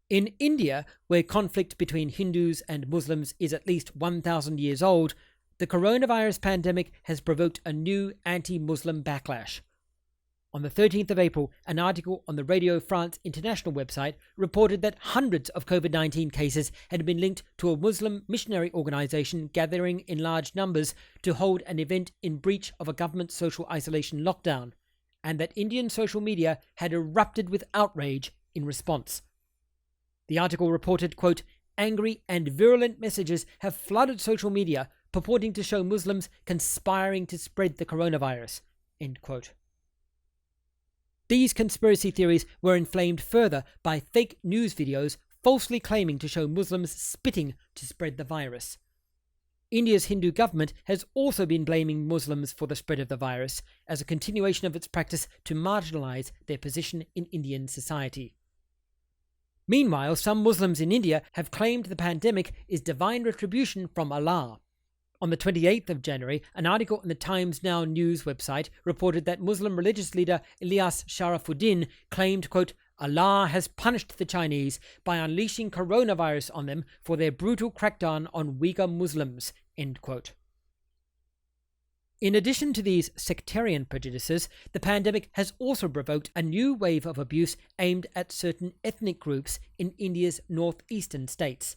[SPEAKER 1] In India, where conflict between Hindus and Muslims is at least 1,000 years old, the coronavirus pandemic has provoked a new anti-Muslim backlash. On the 13th of April, an article on the Radio France International website reported that hundreds of COVID-19 cases had been linked to a Muslim missionary organization gathering in large numbers to hold an event in breach of a government social isolation lockdown, and that Indian social media had erupted with outrage in response. The article reported, quote, angry and virulent messages have flooded social media purporting to show Muslims conspiring to spread the coronavirus, end quote. These conspiracy theories were inflamed further by fake news videos falsely claiming to show Muslims spitting to spread the virus. India's Hindu government has also been blaming Muslims for the spread of the virus as a continuation of its practice to marginalize their position in Indian society. Meanwhile, some Muslims in India have claimed the pandemic is divine retribution from Allah. On the 28th of January, an article on the Times Now news website reported that Muslim religious leader Ilyas Sharafuddin claimed, quote, Allah has punished the Chinese by unleashing coronavirus on them for their brutal crackdown on Uyghur Muslims, end quote. In addition to these sectarian prejudices, the pandemic has also provoked a new wave of abuse aimed at certain ethnic groups in India's northeastern states.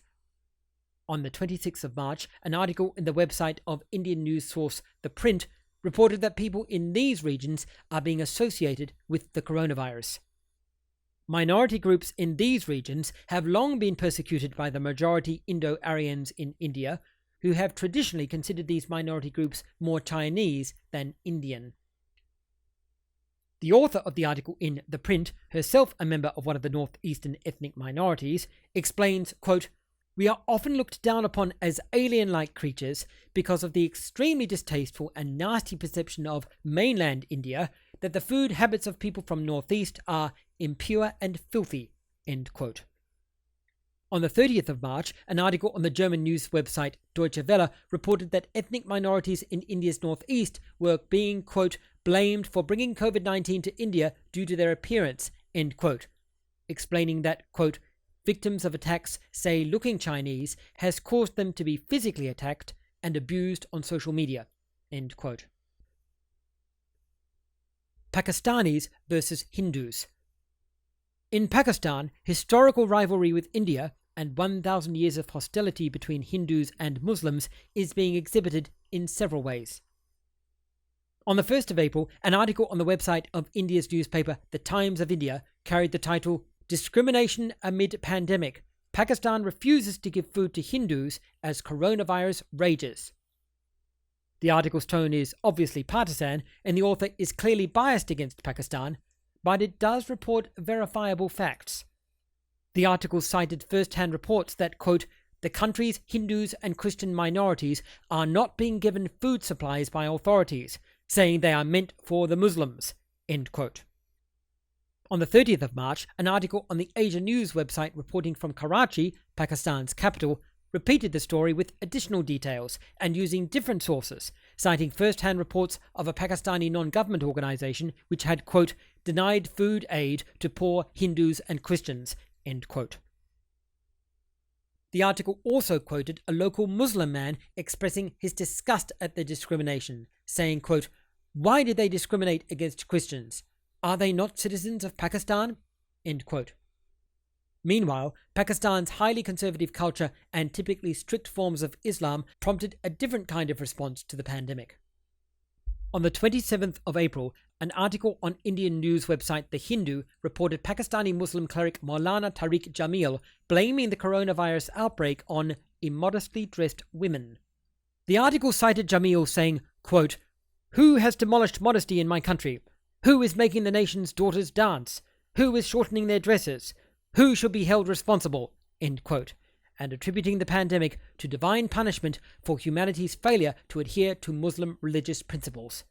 [SPEAKER 1] On the 26th of March, an article in the website of Indian news source The Print reported that people in these regions are being associated with the coronavirus. Minority groups in these regions have long been persecuted by the majority Indo-Aryans in India, who have traditionally considered these minority groups more Chinese than Indian. The author of the article in The Print, herself a member of one of the northeastern ethnic minorities, explains, quote, "We are often looked down upon as alien-like creatures because of the extremely distasteful and nasty perception of mainland India that the food habits of people from northeast are impure and filthy," end quote. On the 30th of March, an article on the German news website Deutsche Welle reported that ethnic minorities in India's northeast were being, quote, "blamed for bringing COVID-19 to India due to their appearance," end quote, explaining that, quote, "victims of attacks say looking Chinese has caused them to be physically attacked and abused on social media," end quote. Pakistanis versus Hindus. In Pakistan, historical rivalry with India and 1,000 years of hostility between Hindus and Muslims is being exhibited in several ways. On the 1st of April, an article on the website of India's newspaper The Times of India carried the title, "Discrimination Amid Pandemic. Pakistan refuses to give food to Hindus as coronavirus rages." The article's tone is obviously partisan, and the author is clearly biased against Pakistan, but it does report verifiable facts. The article cited first-hand reports that, quote, "the country's Hindus and Christian minorities are not being given food supplies by authorities, saying they are meant for the Muslims," end quote. On the 30th of March, an article on the Asia News website reporting from Karachi, Pakistan's capital, repeated the story with additional details and using different sources, citing first-hand reports of a Pakistani non-government organization which had, quote, "denied food aid to poor Hindus and Christians," end quote. The article also quoted a local Muslim man expressing his disgust at the discrimination, saying, quote, "Why did they discriminate against Christians? Are they not citizens of Pakistan?" End quote. Meanwhile, Pakistan's highly conservative culture and typically strict forms of Islam prompted a different kind of response to the pandemic. On the 27th of April, an article on Indian news website The Hindu reported Pakistani Muslim cleric Maulana Tariq Jamil blaming the coronavirus outbreak on immodestly dressed women. The article cited Jamil saying, quote, "Who has demolished modesty in my country? Who is making the nation's daughters dance? Who is shortening their dresses? Who should be held responsible?" End quote, and attributing the pandemic to divine punishment for humanity's failure to adhere to Muslim religious principles.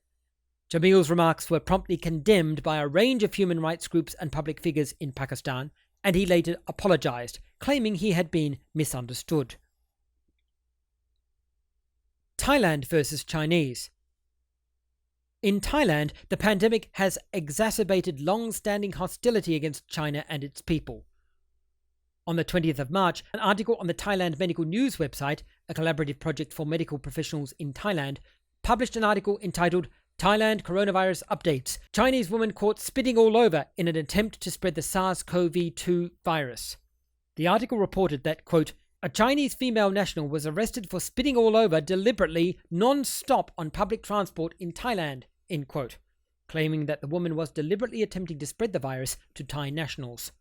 [SPEAKER 1] Jamil's remarks were promptly condemned by a range of human rights groups and public figures in Pakistan, and he later apologized, claiming he had been misunderstood. Thailand versus Chinese. In Thailand, the pandemic has exacerbated long-standing hostility against China and its people. On the 20th of March, an article on the Thailand Medical News website, a collaborative project for medical professionals in Thailand, published an article entitled "Thailand Coronavirus Updates. Chinese woman caught spitting all over in an attempt to spread the SARS-CoV-2 virus." The article reported that, quote, "a Chinese female national was arrested for spitting all over deliberately, non-stop on public transport in Thailand," end quote, claiming that the woman was deliberately attempting to spread the virus to Thai nationals.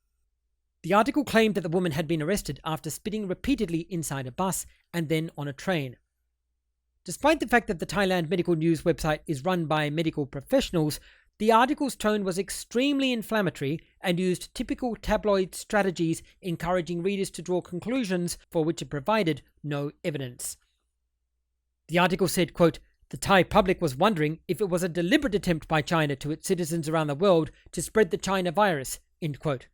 [SPEAKER 1] The article claimed that the woman had been arrested after spitting repeatedly inside a bus and then on a train. Despite the fact that the Thailand Medical News website is run by medical professionals, the article's tone was extremely inflammatory and used typical tabloid strategies, encouraging readers to draw conclusions for which it provided no evidence. The article said, quote, "The Thai public was wondering if it was a deliberate attempt by China to its citizens around the world to spread the China virus," end quote.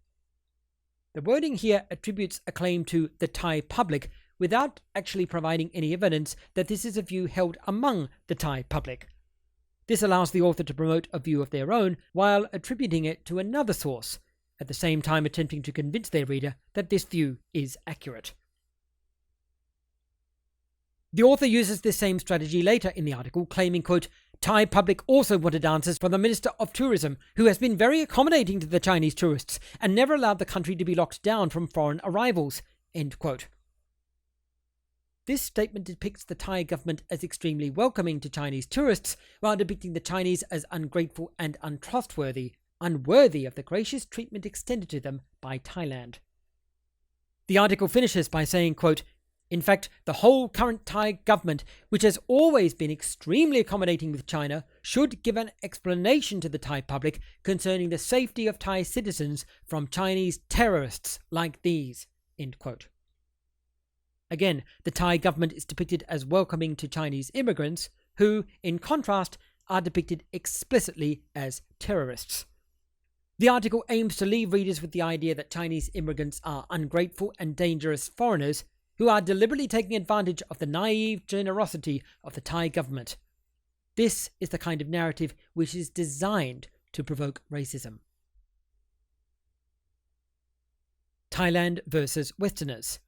[SPEAKER 1] The wording here attributes a claim to the Thai public without actually providing any evidence that this is a view held among the Thai public. This allows the author to promote a view of their own while attributing it to another source, at the same time attempting to convince their reader that this view is accurate. The author uses this same strategy later in the article, claiming, quote, Thai public also wanted answers from the Minister of Tourism, who has been very accommodating to the Chinese tourists and never allowed the country to be locked down from foreign arrivals, end quote. This statement depicts the Thai government as extremely welcoming to Chinese tourists, while depicting the Chinese as ungrateful and untrustworthy, unworthy of the gracious treatment extended to them by Thailand. The article finishes by saying, quote, in fact, the whole current Thai government, which has always been extremely accommodating with China, should give an explanation to the Thai public concerning the safety of Thai citizens from Chinese terrorists like these, end quote. Again, the Thai government is depicted as welcoming to Chinese immigrants, who, in contrast, are depicted explicitly as terrorists. The article aims to leave readers with the idea that Chinese immigrants are ungrateful and dangerous foreigners who are deliberately taking advantage of the naive generosity of the Thai government. This is the kind of narrative which is designed to provoke racism. Thailand versus Westerners.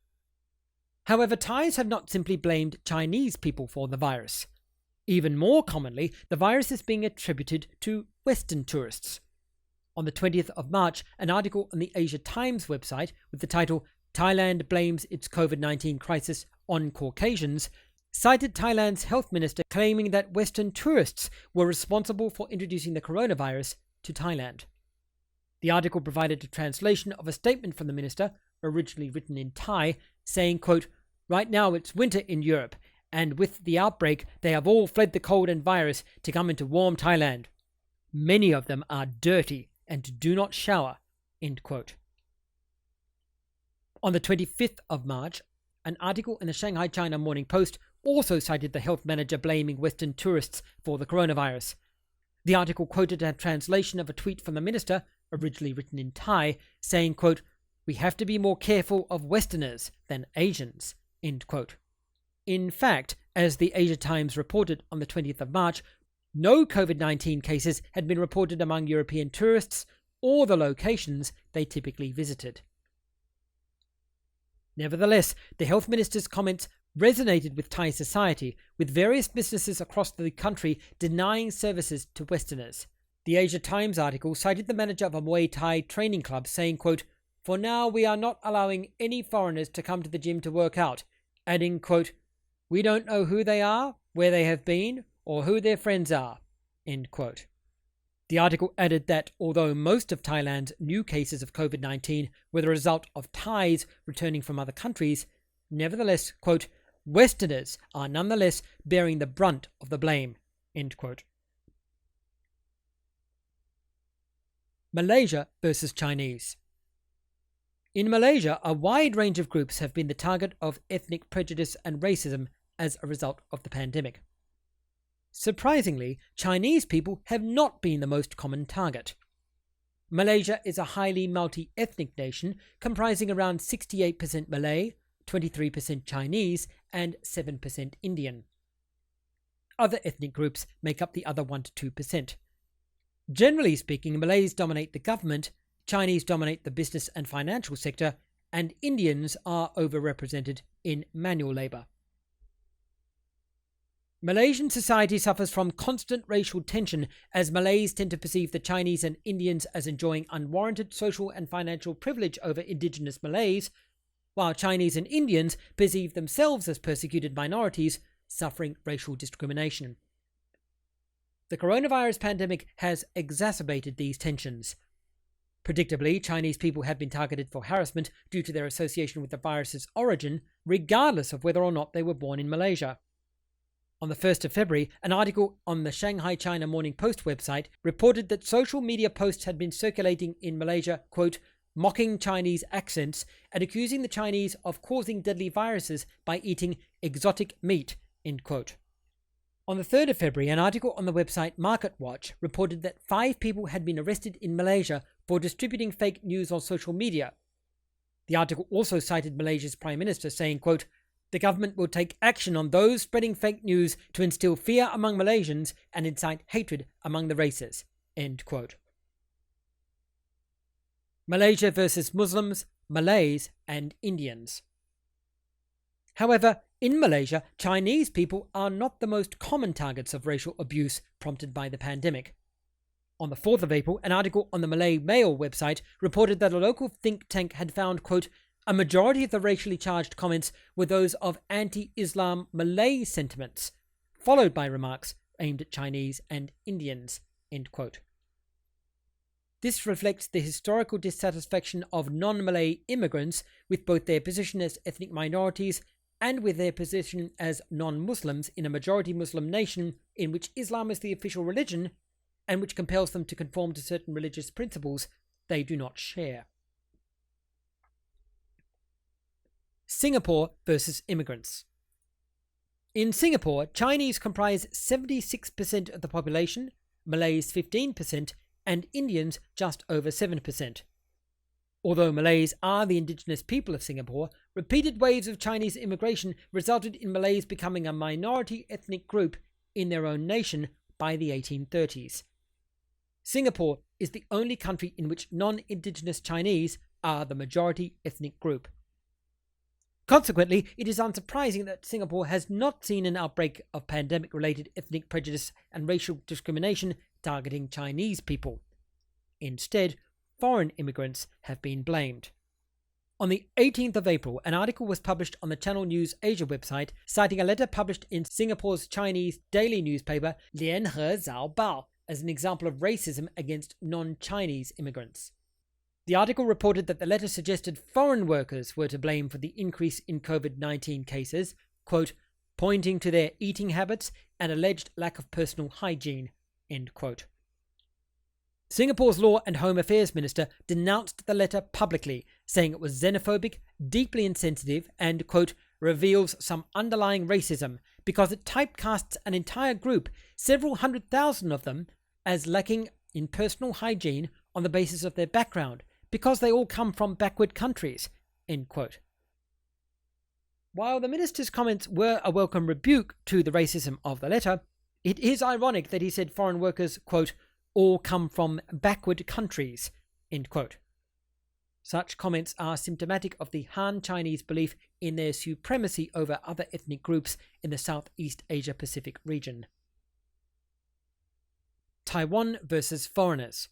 [SPEAKER 1] However, Thais have not simply blamed Chinese people for the virus. Even more commonly, the virus is being attributed to Western tourists. On the 20th of March, an article on the Asia Times website with the title Thailand blames its COVID-19 crisis on Caucasians cited Thailand's health minister claiming that Western tourists were responsible for introducing the coronavirus to Thailand. The article provided a translation of a statement from the minister, originally written in Thai, saying, quote, right now it's winter in Europe, and with the outbreak they have all fled the cold and virus to come into warm Thailand. Many of them are dirty and do not shower, end quote. On the 25th of March, an article in the Shanghai China Morning Post also cited the health manager blaming Western tourists for the coronavirus. The article quoted a translation of a tweet from the minister, originally written in Thai, saying, quote, we have to be more careful of Westerners than Asians, end quote. In fact, as the Asia Times reported on the 20th of March, no COVID-19 cases had been reported among European tourists or the locations they typically visited. Nevertheless, the health minister's comments resonated with Thai society, with various businesses across the country denying services to Westerners. The Asia Times article cited the manager of a Muay Thai training club saying, quote, for now we are not allowing any foreigners to come to the gym to work out, adding, quote, we don't know who they are, where they have been, or who their friends are, end quote. The article added that although most of Thailand's new cases of COVID-19 were the result of Thais returning from other countries, nevertheless, quote, Westerners are nonetheless bearing the brunt of the blame, end quote. Malaysia versus Chinese. In Malaysia, a wide range of groups have been the target of ethnic prejudice and racism as a result of the pandemic. Surprisingly, Chinese people have not been the most common target. Malaysia is a highly multi-ethnic nation comprising around 68% Malay, 23% Chinese, and 7% Indian. Other ethnic groups make up the other 1 to 2%. Generally speaking, Malays dominate the government, Chinese dominate the business and financial sector, and Indians are overrepresented in manual labour. Malaysian society suffers from constant racial tension as Malays tend to perceive the Chinese and Indians as enjoying unwarranted social and financial privilege over indigenous Malays, while Chinese and Indians perceive themselves as persecuted minorities suffering racial discrimination. The coronavirus pandemic has exacerbated these tensions. Predictably, Chinese people have been targeted for harassment due to their association with the virus's origin, regardless of whether or not they were born in Malaysia. On the 1st of February, an article on the Shanghai China Morning Post website reported that social media posts had been circulating in Malaysia, quote, mocking Chinese accents and accusing the Chinese of causing deadly viruses by eating exotic meat, end quote. On the 3rd of February, an article on the website Market Watch reported that 5 people had been arrested in Malaysia for distributing fake news on social media. The article also cited Malaysia's Prime Minister saying, quote, the government will take action on those spreading fake news to instill fear among Malaysians and incite hatred among the races, end quote. Malaysia versus Muslims, Malays and Indians. However, in Malaysia, Chinese people are not the most common targets of racial abuse prompted by the pandemic. On the 4th of April, an article on the Malay Mail website reported that a local think tank had found, quote, a majority of the racially charged comments were those of anti-Islam Malay sentiments, followed by remarks aimed at Chinese and Indians, end quote. This reflects the historical dissatisfaction of non-Malay immigrants with both their position as ethnic minorities and with their position as non-Muslims in a majority Muslim nation in which Islam is the official religion and which compels them to conform to certain religious principles they do not share. Singapore versus immigrants. In Singapore, Chinese comprise 76% of the population, Malays 15%, and Indians just over 7%. Although Malays are the indigenous people of Singapore, repeated waves of Chinese immigration resulted in Malays becoming a minority ethnic group in their own nation by the 1830s. Singapore is the only country in which non-indigenous Chinese are the majority ethnic group. Consequently, it is unsurprising that Singapore has not seen an outbreak of pandemic-related ethnic prejudice and racial discrimination targeting Chinese people. Instead, foreign immigrants have been blamed. On the 18th of April, an article was published on the Channel News Asia website citing a letter published in Singapore's Chinese daily newspaper Lianhe Zhao Bao as an example of racism against non-Chinese immigrants. The article reported that the letter suggested foreign workers were to blame for the increase in COVID-19 cases, quote, pointing to their eating habits and alleged lack of personal hygiene, end quote. Singapore's Law and Home Affairs Minister denounced the letter publicly, saying it was xenophobic, deeply insensitive, and, quote, reveals some underlying racism because it typecasts an entire group, several 100,000 of them, as lacking in personal hygiene on the basis of their background, because they all come from backward countries, end quote. While the minister's comments were a welcome rebuke to the racism of the letter, it is ironic that he said foreign workers, quote, all come from backward countries, end quote. Such comments are symptomatic of the Han Chinese belief in their supremacy over other ethnic groups in the Southeast Asia Pacific region. Taiwan versus foreigners.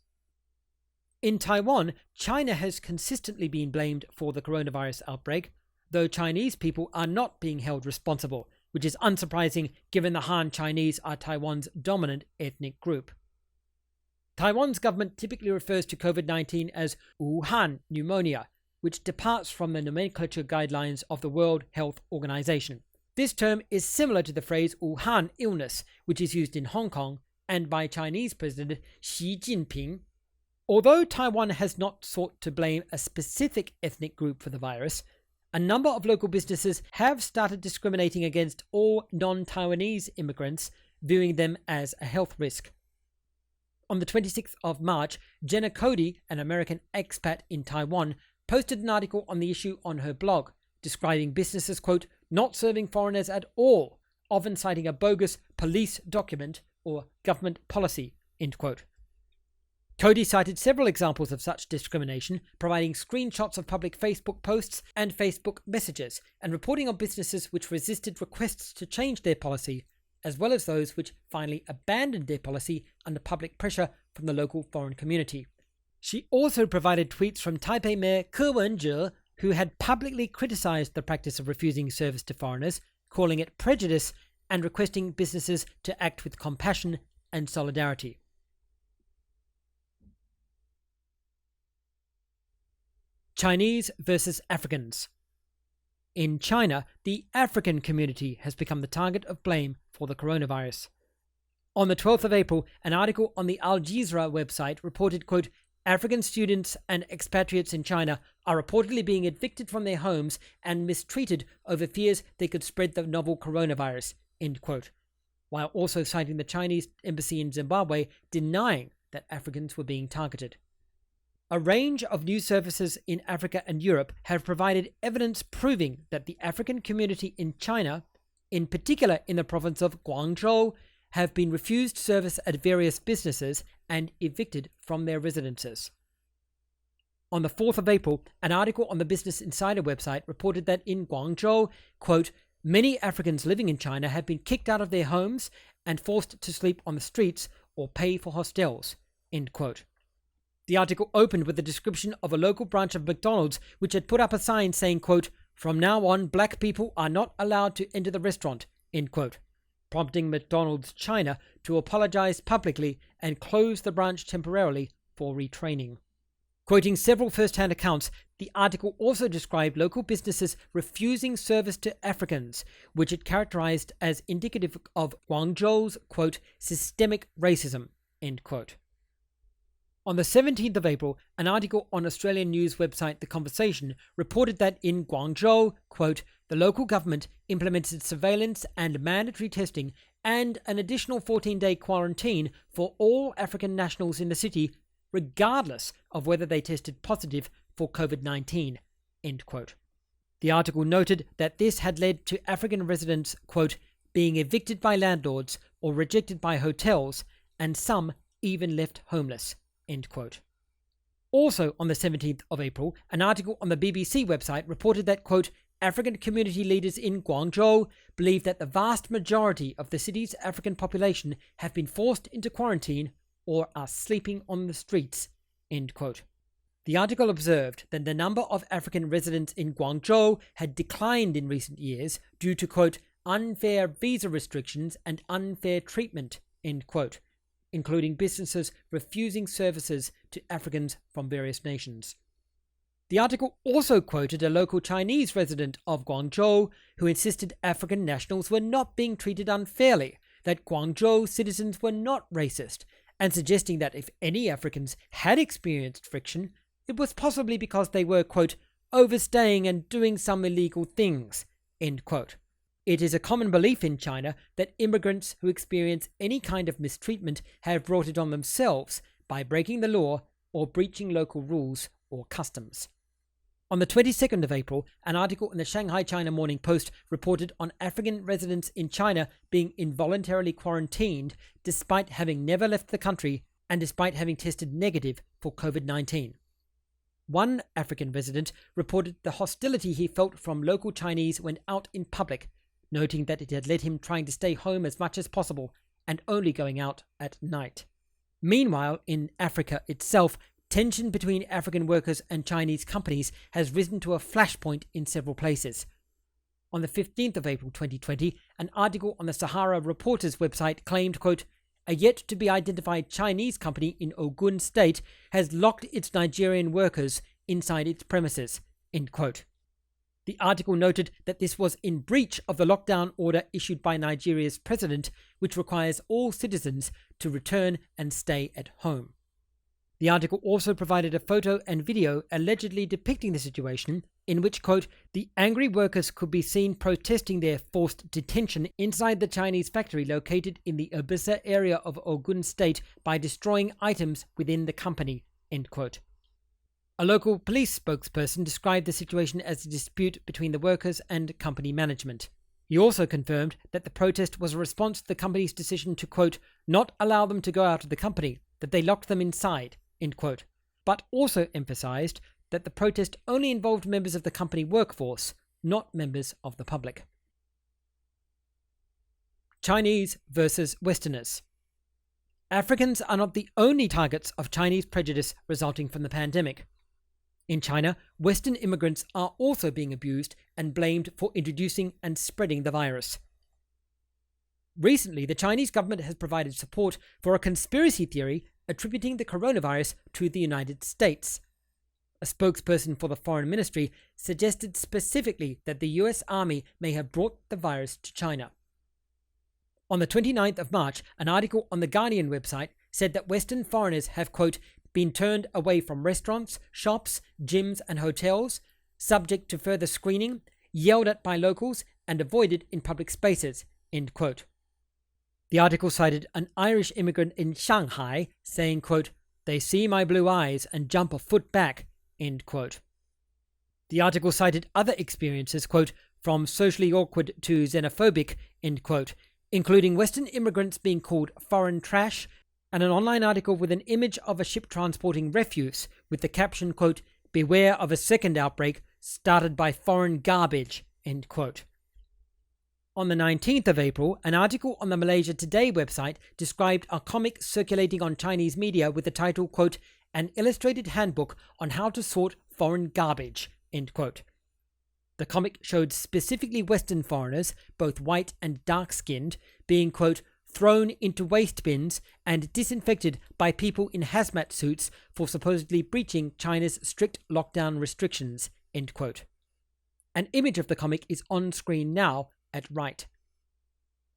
[SPEAKER 1] In Taiwan, China has consistently been blamed for the coronavirus outbreak, though Chinese people are not being held responsible, which is unsurprising given the Han Chinese are Taiwan's dominant ethnic group. Taiwan's government typically refers to COVID-19 as Wuhan pneumonia, which departs from the nomenclature guidelines of the World Health Organization. This term is similar to the phrase Wuhan illness, which is used in Hong Kong and by Chinese President Xi Jinping. Although Taiwan has not sought to blame a specific ethnic group for the virus, a number of local businesses have started discriminating against all non-Taiwanese immigrants, viewing them as a health risk. On the 26th of March, Jenna Cody, an American expat in Taiwan, posted an article on the issue on her blog, describing businesses, quote, not serving foreigners at all, often citing a bogus police document or government policy, end quote. Cody cited several examples of such discrimination, providing screenshots of public Facebook posts and Facebook messages, and reporting on businesses which resisted requests to change their policy, as well as those which finally abandoned their policy under public pressure from the local foreign community. She also provided tweets from Taipei Mayor Ke Wen-je, who had publicly criticized the practice of refusing service to foreigners, calling it prejudice, and requesting businesses to act with compassion and solidarity. Chinese versus Africans. In China, the African community has become the target of blame for the coronavirus. On the 12th of April, an article on the Al Jazeera website reported, quote, African students and expatriates in China are reportedly being evicted from their homes and mistreated over fears they could spread the novel coronavirus, end quote, while also citing the Chinese embassy in Zimbabwe denying that Africans were being targeted. A range of news services in Africa and Europe have provided evidence proving that the African community in China, in particular in the province of Guangzhou, have been refused service at various businesses and evicted from their residences. On the 4th of April, an article on the Business Insider website reported that in Guangzhou, quote, many Africans living in China have been kicked out of their homes and forced to sleep on the streets or pay for hostels, end quote. The article opened with a description of a local branch of McDonald's which had put up a sign saying, quote, from now on, black people are not allowed to enter the restaurant, end quote, prompting McDonald's China to apologize publicly and close the branch temporarily for retraining. Quoting several first-hand accounts, the article also described local businesses refusing service to Africans, which it characterized as indicative of Guangzhou's, quote, systemic racism, end quote. On the 17th of April, an article on Australian news website The Conversation reported that in Guangzhou, quote, the local government implemented surveillance and mandatory testing and an additional 14-day quarantine for all African nationals in the city, regardless of whether they tested positive for COVID-19, end quote. The article noted that this had led to African residents, quote, being evicted by landlords or rejected by hotels, and some even left homeless, end quote. Also on the 17th of April, an article on the BBC website reported that, quote, African community leaders in Guangzhou believe that the vast majority of the city's African population have been forced into quarantine or are sleeping on the streets, end quote. The article observed that the number of African residents in Guangzhou had declined in recent years due to, quote, unfair visa restrictions and unfair treatment, end quote, including businesses refusing services to Africans from various nations. The article also quoted a local Chinese resident of Guangzhou who insisted African nationals were not being treated unfairly, that Guangzhou citizens were not racist, and suggesting that if any Africans had experienced friction, it was possibly because they were, quote, overstaying and doing some illegal things, end quote. It is a common belief in China that immigrants who experience any kind of mistreatment have brought it on themselves by breaking the law or breaching local rules or customs. On the 22nd of April, an article in the Shanghai China Morning Post reported on African residents in China being involuntarily quarantined despite having never left the country and despite having tested negative for COVID-19. One African resident reported the hostility he felt from local Chinese when out in public, noting that it had led him trying to stay home as much as possible and only going out at night. Meanwhile, in Africa itself, tension between African workers and Chinese companies has risen to a flashpoint in several places. On the 15th of April 2020, an article on the Sahara Reporters website claimed, quote, a yet-to-be-identified Chinese company in Ogun State has locked its Nigerian workers inside its premises, end quote. The article noted that this was in breach of the lockdown order issued by Nigeria's president, which requires all citizens to return and stay at home. The article also provided a photo and video allegedly depicting the situation in which, quote, the angry workers could be seen protesting their forced detention inside the Chinese factory located in the Obisa area of Ogun State by destroying items within the company, end quote. A local police spokesperson described the situation as a dispute between the workers and company management. He also confirmed that the protest was a response to the company's decision to, quote, not allow them to go out of the company, that they locked them inside, end quote, but also emphasized that the protest only involved members of the company workforce, not members of the public. Chinese versus Westerners. Africans are not the only targets of Chinese prejudice resulting from the pandemic. In China, Western immigrants are also being abused and blamed for introducing and spreading the virus. Recently, the Chinese government has provided support for a conspiracy theory attributing the coronavirus to the United States. A spokesperson for the Foreign Ministry suggested specifically that the US Army may have brought the virus to China. On the 29th of March, an article on the Guardian website said that Western foreigners have, quote, been turned away from restaurants, shops, gyms and hotels, subject to further screening, yelled at by locals and avoided in public spaces, end quote. The article cited an Irish immigrant in Shanghai saying, quote, they see my blue eyes and jump a foot back, end quote. The article cited other experiences, quote, from socially awkward to xenophobic, end quote, including Western immigrants being called foreign trash, and an online article with an image of a ship transporting refuse with the caption, quote, beware of a second outbreak started by foreign garbage, end quote. On the 19th of April, an article on the Malaysia Today website described a comic circulating on Chinese media with the title, quote, an illustrated handbook on how to sort foreign garbage, end quote. The comic showed specifically Western foreigners, both white and dark-skinned, being, quote, thrown into waste bins and disinfected by people in hazmat suits for supposedly breaching China's strict lockdown restrictions, end quote. An image of the comic is on screen now at right.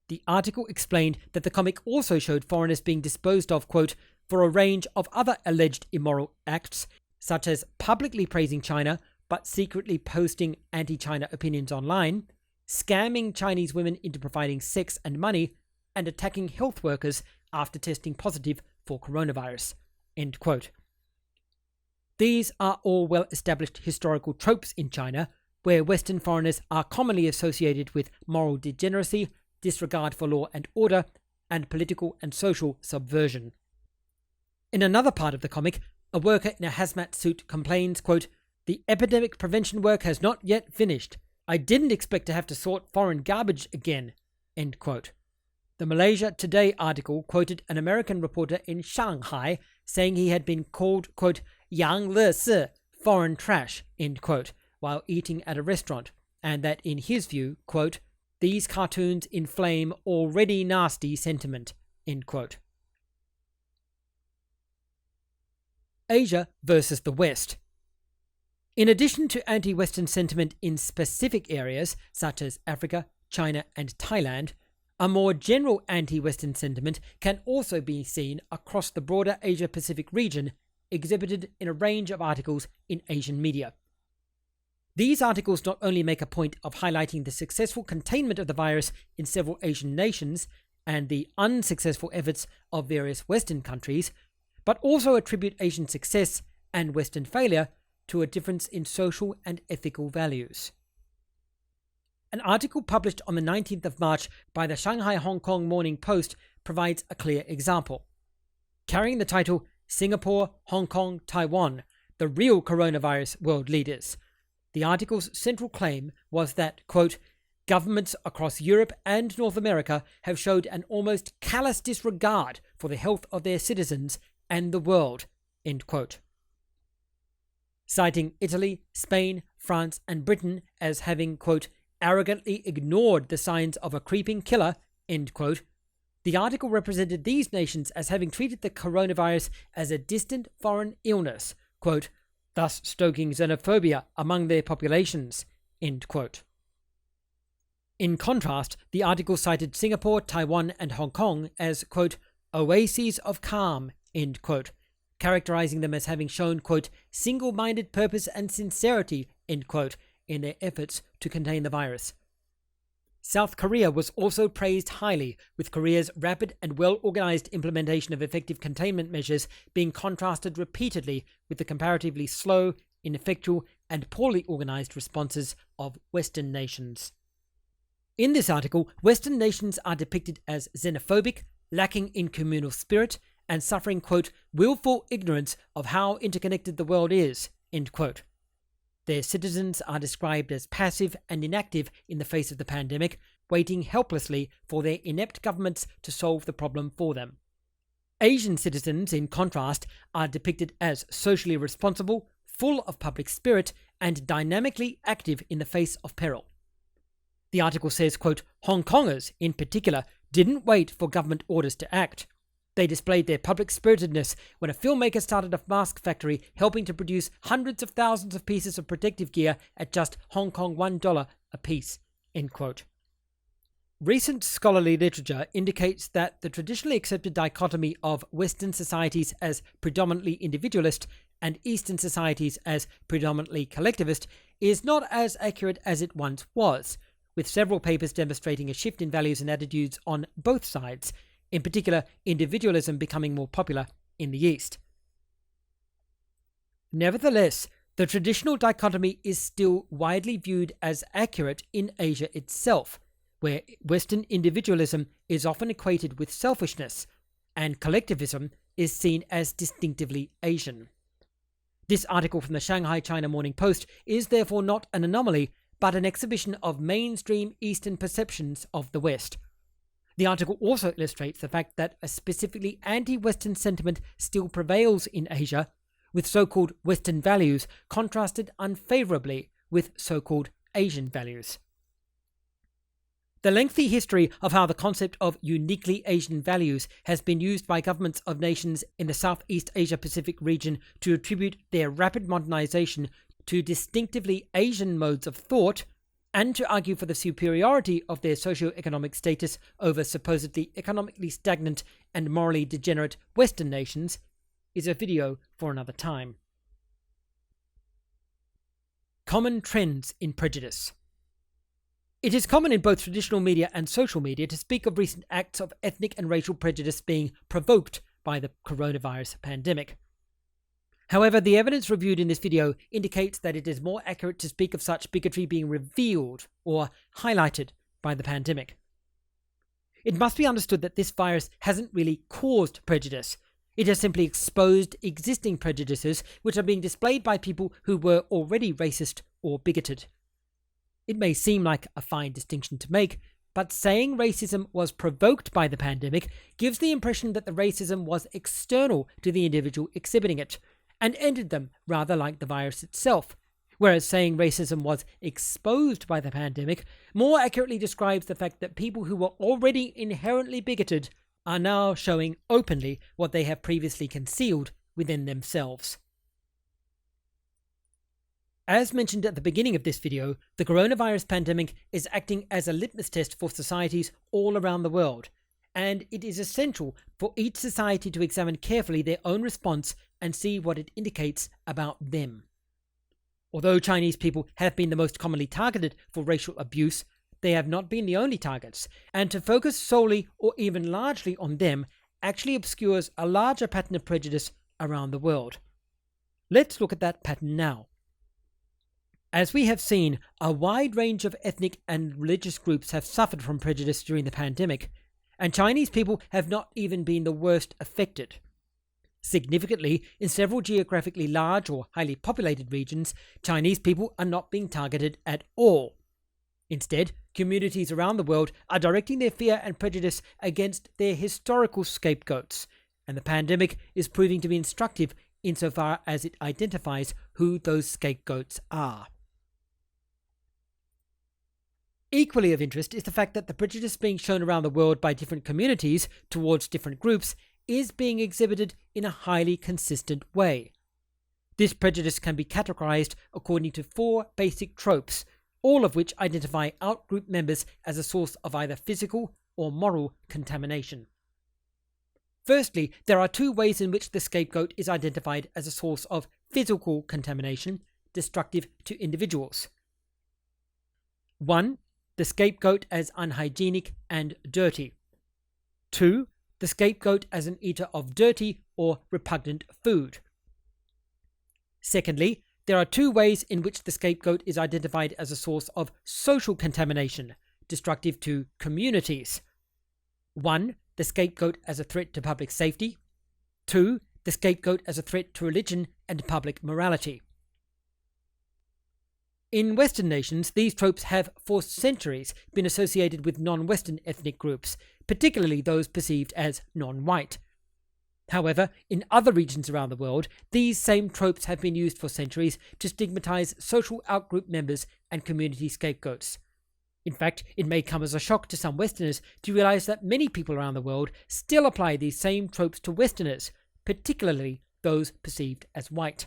[SPEAKER 1] The article explained that the comic also showed foreigners being disposed of, quote, for a range of other alleged immoral acts, such as publicly praising China but secretly posting anti-China opinions online, scamming Chinese women into providing sex and money, and attacking health workers after testing positive for coronavirus, end quote. These are all well-established historical tropes in China, where Western foreigners are commonly associated with moral degeneracy, disregard for law and order, and political and social subversion. In another part of the comic, a worker in a hazmat suit complains, quote, the epidemic prevention work has not yet finished. I didn't expect to have to sort foreign garbage again, end quote. The Malaysia Today article quoted an American reporter in Shanghai saying he had been called, quote, yang le si, foreign trash, end quote, while eating at a restaurant, and that in his view, quote, these cartoons inflame already nasty sentiment, end quote. Asia versus the West. In addition to anti-Western sentiment in specific areas such as Africa, China, and Thailand, a more general anti-Western sentiment can also be seen across the broader Asia-Pacific region, exhibited in a range of articles in Asian media. These articles not only make a point of highlighting the successful containment of the virus in several Asian nations and the unsuccessful efforts of various Western countries, but also attribute Asian success and Western failure to a difference in social and ethical values. An article published on the 19th of March by the Shanghai Hong Kong Morning Post provides a clear example. Carrying the title Singapore, Hong Kong, Taiwan, the real coronavirus world leaders, the article's central claim was that, quote, governments across Europe and North America have showed an almost callous disregard for the health of their citizens and the world, end quote. Citing Italy, Spain, France, and Britain as having, quote, arrogantly ignored the signs of a creeping killer, end quote, the article represented these nations as having treated the coronavirus as a distant foreign illness, quote, thus stoking xenophobia among their populations, end quote. In contrast, the article cited Singapore, Taiwan, and Hong Kong as, quote, oases of calm, end quote, characterizing them as having shown, quote, single-minded purpose and sincerity, end quote, in their efforts to contain the virus. South Korea was also praised highly, with Korea's rapid and well-organized implementation of effective containment measures being contrasted repeatedly with the comparatively slow, ineffectual, and poorly organized responses of Western nations. In this article, Western nations are depicted as xenophobic, lacking in communal spirit, and suffering, quote, willful ignorance of how interconnected the world is, end quote. Their citizens are described as passive and inactive in the face of the pandemic, waiting helplessly for their inept governments to solve the problem for them. Asian citizens, in contrast, are depicted as socially responsible, full of public spirit, and dynamically active in the face of peril. The article says, quote, Hong Kongers, in particular, didn't wait for government orders to act. They displayed their public spiritedness when a filmmaker started a mask factory helping to produce hundreds of thousands of pieces of protective gear at just Hong Kong $1 a piece, end quote. Recent scholarly literature indicates that the traditionally accepted dichotomy of Western societies as predominantly individualist and Eastern societies as predominantly collectivist is not as accurate as it once was, with several papers demonstrating a shift in values and attitudes on both sides, in particular individualism becoming more popular in the East. Nevertheless, the traditional dichotomy is still widely viewed as accurate in Asia itself, where Western individualism is often equated with selfishness, and collectivism is seen as distinctively Asian. This article from the Shanghai China Morning Post is therefore not an anomaly, but an exhibition of mainstream Eastern perceptions of the West. The article also illustrates the fact that a specifically anti-Western sentiment still prevails in Asia, with so-called Western values contrasted unfavorably with so-called Asian values. The lengthy history of how the concept of uniquely Asian values has been used by governments of nations in the Southeast Asia-Pacific region to attribute their rapid modernization to distinctively Asian modes of thought and to argue for the superiority of their socio-economic status over supposedly economically stagnant and morally degenerate Western nations is a video for another time. Common trends in prejudice. It is common in both traditional media and social media to speak of recent acts of ethnic and racial prejudice being provoked by the coronavirus pandemic. However, the evidence reviewed in this video indicates that it is more accurate to speak of such bigotry being revealed or highlighted by the pandemic. It must be understood that this virus hasn't really caused prejudice. It has simply exposed existing prejudices which are being displayed by people who were already racist or bigoted. It may seem like a fine distinction to make, but saying racism was provoked by the pandemic gives the impression that the racism was external to the individual exhibiting it, and ended them rather like the virus itself, whereas saying racism was exposed by the pandemic more accurately describes the fact that people who were already inherently bigoted are now showing openly what they have previously concealed within themselves. As mentioned at the beginning of this video, the coronavirus pandemic is acting as a litmus test for societies all around the world, and it is essential for each society to examine carefully their own response and see what it indicates about them. Although Chinese people have been the most commonly targeted for racial abuse, they have not been the only targets, and to focus solely or even largely on them actually obscures a larger pattern of prejudice around the world. Let's look at that pattern now. As we have seen, a wide range of ethnic and religious groups have suffered from prejudice during the pandemic, and Chinese people have not even been the worst affected. Significantly, in several geographically large or highly populated regions, Chinese people are not being targeted at all. Instead, communities around the world are directing their fear and prejudice against their historical scapegoats, and the pandemic is proving to be instructive insofar as it identifies who those scapegoats are. Equally of interest is the fact that the prejudice being shown around the world by different communities towards different groups is being exhibited in a highly consistent way. This prejudice can be categorized according to 4 basic tropes, all of which identify outgroup members as a source of either physical or moral contamination. Firstly, there are 2 ways in which the scapegoat is identified as a source of physical contamination, destructive to individuals. 1. The scapegoat as unhygienic and dirty. 2. The scapegoat as an eater of dirty or repugnant food. Secondly, there are 2 ways in which the scapegoat is identified as a source of social contamination, destructive to communities. 1. The scapegoat as a threat to public safety. 2. The scapegoat as a threat to religion and public morality. In Western nations, these tropes have for centuries been associated with non-Western ethnic groups, particularly those perceived as non-white. However, in other regions around the world, these same tropes have been used for centuries to stigmatize social outgroup members and community scapegoats. In fact, it may come as a shock to some Westerners to realize that many people around the world still apply these same tropes to Westerners, particularly those perceived as white.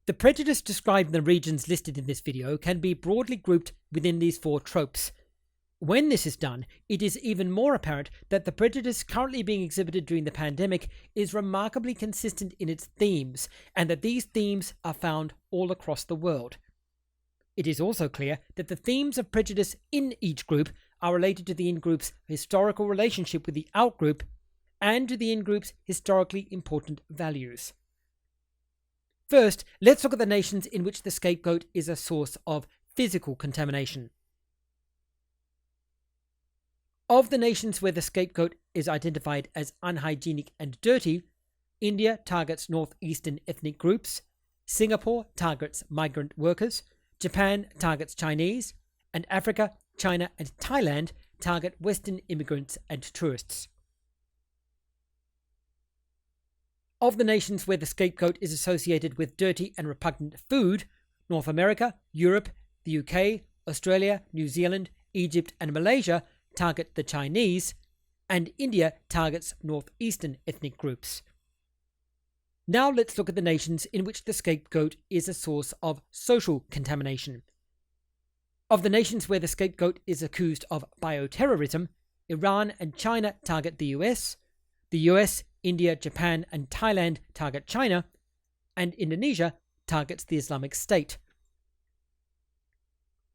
[SPEAKER 1] The prejudice described in the regions listed in this video can be broadly grouped within these 4 tropes. When this is done, it is even more apparent that the prejudice currently being exhibited during the pandemic is remarkably consistent in its themes, and that these themes are found all across the world. It is also clear that the themes of prejudice in each group are related to the in-group's historical relationship with the out-group and to the in-group's historically important values. First, let's look at the nations in which the scapegoat is a source of physical contamination. Of the nations where the scapegoat is identified as unhygienic and dirty, India targets northeastern ethnic groups, Singapore targets migrant workers, Japan targets Chinese, and Africa, China, and Thailand target Western immigrants and tourists. Of the nations where the scapegoat is associated with dirty and repugnant food, North America, Europe, the UK, Australia, New Zealand, Egypt, and Malaysia target the Chinese, and India targets northeastern ethnic groups. Now let's look at the nations in which the scapegoat is a source of social contamination. Of the nations where the scapegoat is accused of bioterrorism, Iran and China target the US, India, Japan, and Thailand target China, and Indonesia targets the Islamic State.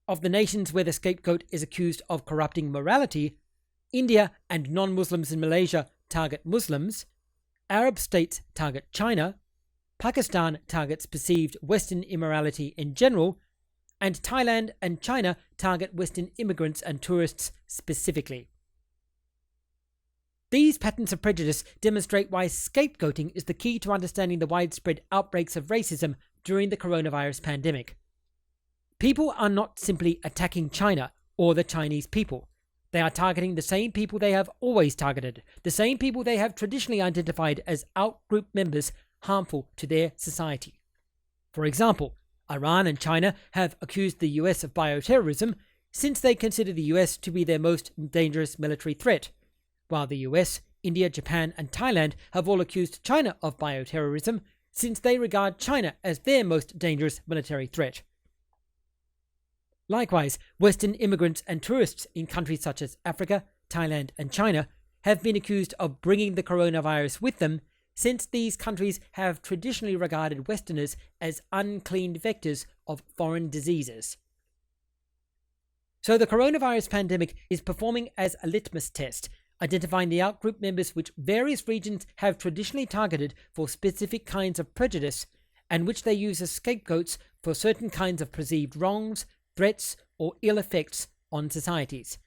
[SPEAKER 1] Of the nations where the scapegoat is accused of corrupting morality, India and non-Muslims in Malaysia target Muslims, Arab states target China, Pakistan targets perceived Western immorality in general, and Thailand and China target Western immigrants and tourists specifically. These patterns of prejudice demonstrate why scapegoating is the key to understanding the widespread outbreaks of racism during the coronavirus pandemic. People are not simply attacking China or the Chinese people. They are targeting the same people they have always targeted, the same people they have traditionally identified as outgroup members harmful to their society. For example, Iran and China have accused the US of bioterrorism since they consider the US to be their most dangerous military threat, while the US, India, Japan, and Thailand have all accused China of bioterrorism since they regard China as their most dangerous military threat. Likewise, Western immigrants and tourists in countries such as Africa, Thailand, and China have been accused of bringing the coronavirus with them since these countries have traditionally regarded Westerners as unclean vectors of foreign diseases. So the coronavirus pandemic is performing as a litmus test, identifying the outgroup members which various regions have traditionally targeted for specific kinds of prejudice and which they use as scapegoats for certain kinds of perceived wrongs, threats, or ill effects on societies.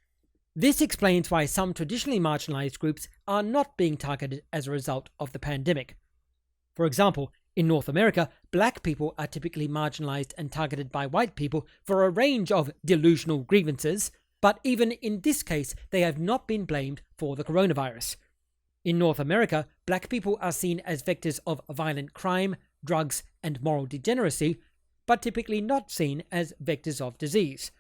[SPEAKER 1] This explains why some traditionally marginalized groups are not being targeted as a result of the pandemic. For example, in North America, black people are typically marginalized and targeted by white people for a range of delusional grievances, but even in this case, they have not been blamed for the coronavirus. In North America, black people are seen as vectors of violent crime, drugs, and moral degeneracy, but typically not seen as vectors of disease.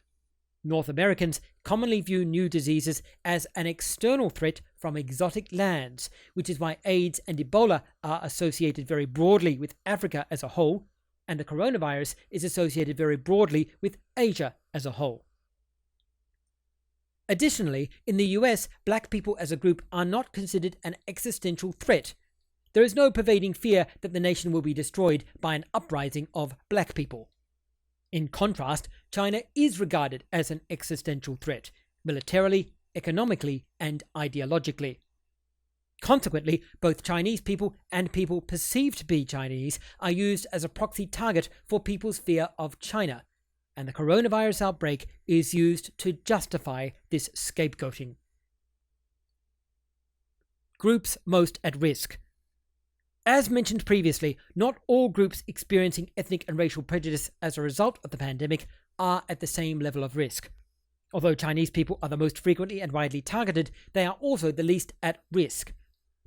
[SPEAKER 1] North Americans commonly view new diseases as an external threat from exotic lands, which is why AIDS and Ebola are associated very broadly with Africa as a whole, and the coronavirus is associated very broadly with Asia as a whole. Additionally, in the US, black people as a group are not considered an existential threat. There is no pervading fear that the nation will be destroyed by an uprising of black people. In contrast, China is regarded as an existential threat, militarily, economically, and ideologically. Consequently, both Chinese people and people perceived to be Chinese are used as a proxy target for people's fear of China, and the coronavirus outbreak is used to justify this scapegoating. Groups most at risk. As mentioned previously, not all groups experiencing ethnic and racial prejudice as a result of the pandemic are at the same level of risk. Although Chinese people are the most frequently and widely targeted, they are also the least at risk.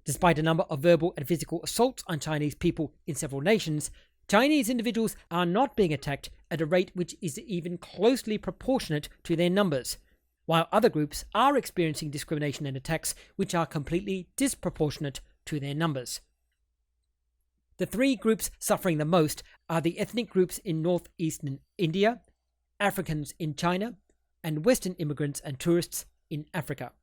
[SPEAKER 1] Despite a number of verbal and physical assaults on Chinese people in several nations, Chinese individuals are not being attacked at a rate which is even closely proportionate to their numbers, while other groups are experiencing discrimination and attacks which are completely disproportionate to their numbers. The three groups suffering the most are the ethnic groups in northeastern India, Africans in China, and Western immigrants and tourists in Africa.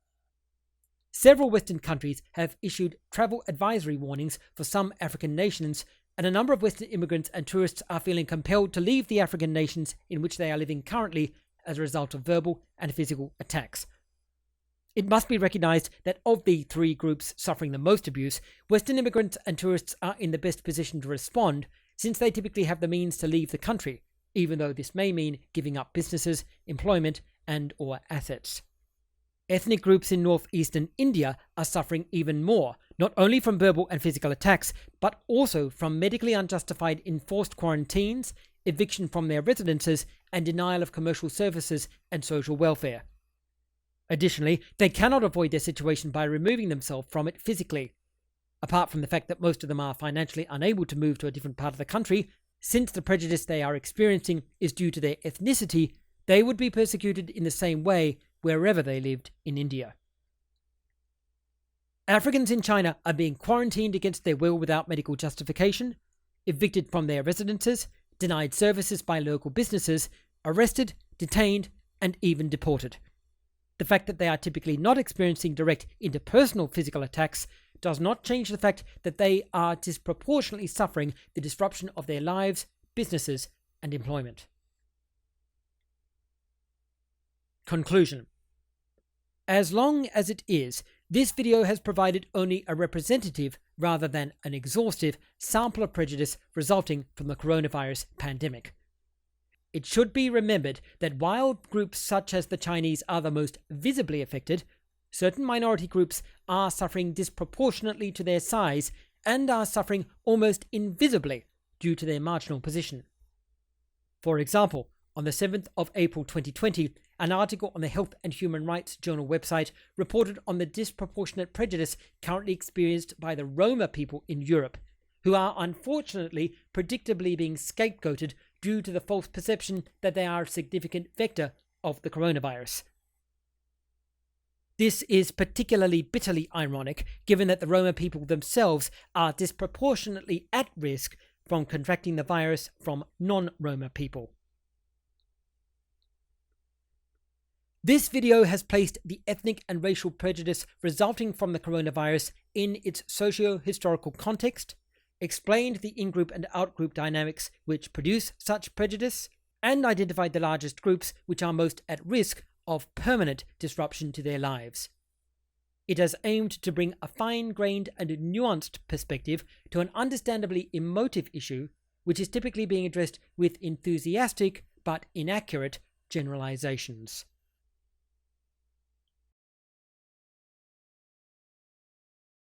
[SPEAKER 1] Several Western countries have issued travel advisory warnings for some African nations, and a number of Western immigrants and tourists are feeling compelled to leave the African nations in which they are living currently as a result of verbal and physical attacks. It must be recognized that of the three groups suffering the most abuse, Western immigrants and tourists are in the best position to respond, since they typically have the means to leave the country, even though this may mean giving up businesses, employment, and/or assets. Ethnic groups in northeastern India are suffering even more, not only from verbal and physical attacks, but also from medically unjustified enforced quarantines, eviction from their residences, and denial of commercial services and social welfare. Additionally, they cannot avoid their situation by removing themselves from it physically. Apart from the fact that most of them are financially unable to move to a different part of the country, since the prejudice they are experiencing is due to their ethnicity, they would be persecuted in the same way wherever they lived in India. Africans in China are being quarantined against their will without medical justification, evicted from their residences, denied services by local businesses, arrested, detained, and even deported. The fact that they are typically not experiencing direct interpersonal physical attacks does not change the fact that they are disproportionately suffering the disruption of their lives, businesses, and employment. Conclusion. As long as it is, this video has provided only a representative rather than an exhaustive sample of prejudice resulting from the coronavirus pandemic. It should be remembered that while groups such as the Chinese are the most visibly affected, certain minority groups are suffering disproportionately to their size and are suffering almost invisibly due to their marginal position. For example, on the 7th of April 2020, an article on the Health and Human Rights Journal website reported on the disproportionate prejudice currently experienced by the Roma people in Europe, who are unfortunately predictably being scapegoated due to the false perception that they are a significant vector of the coronavirus. This is particularly bitterly ironic, given that the Roma people themselves are disproportionately at risk from contracting the virus from non-Roma people. This video has placed the ethnic and racial prejudice resulting from the coronavirus in its socio-historical context, explained the in-group and out-group dynamics which produce such prejudice, and identified the largest groups which are most at risk of permanent disruption to their lives. It has aimed to bring a fine-grained and nuanced perspective to an understandably emotive issue which is typically being addressed with enthusiastic but inaccurate generalizations.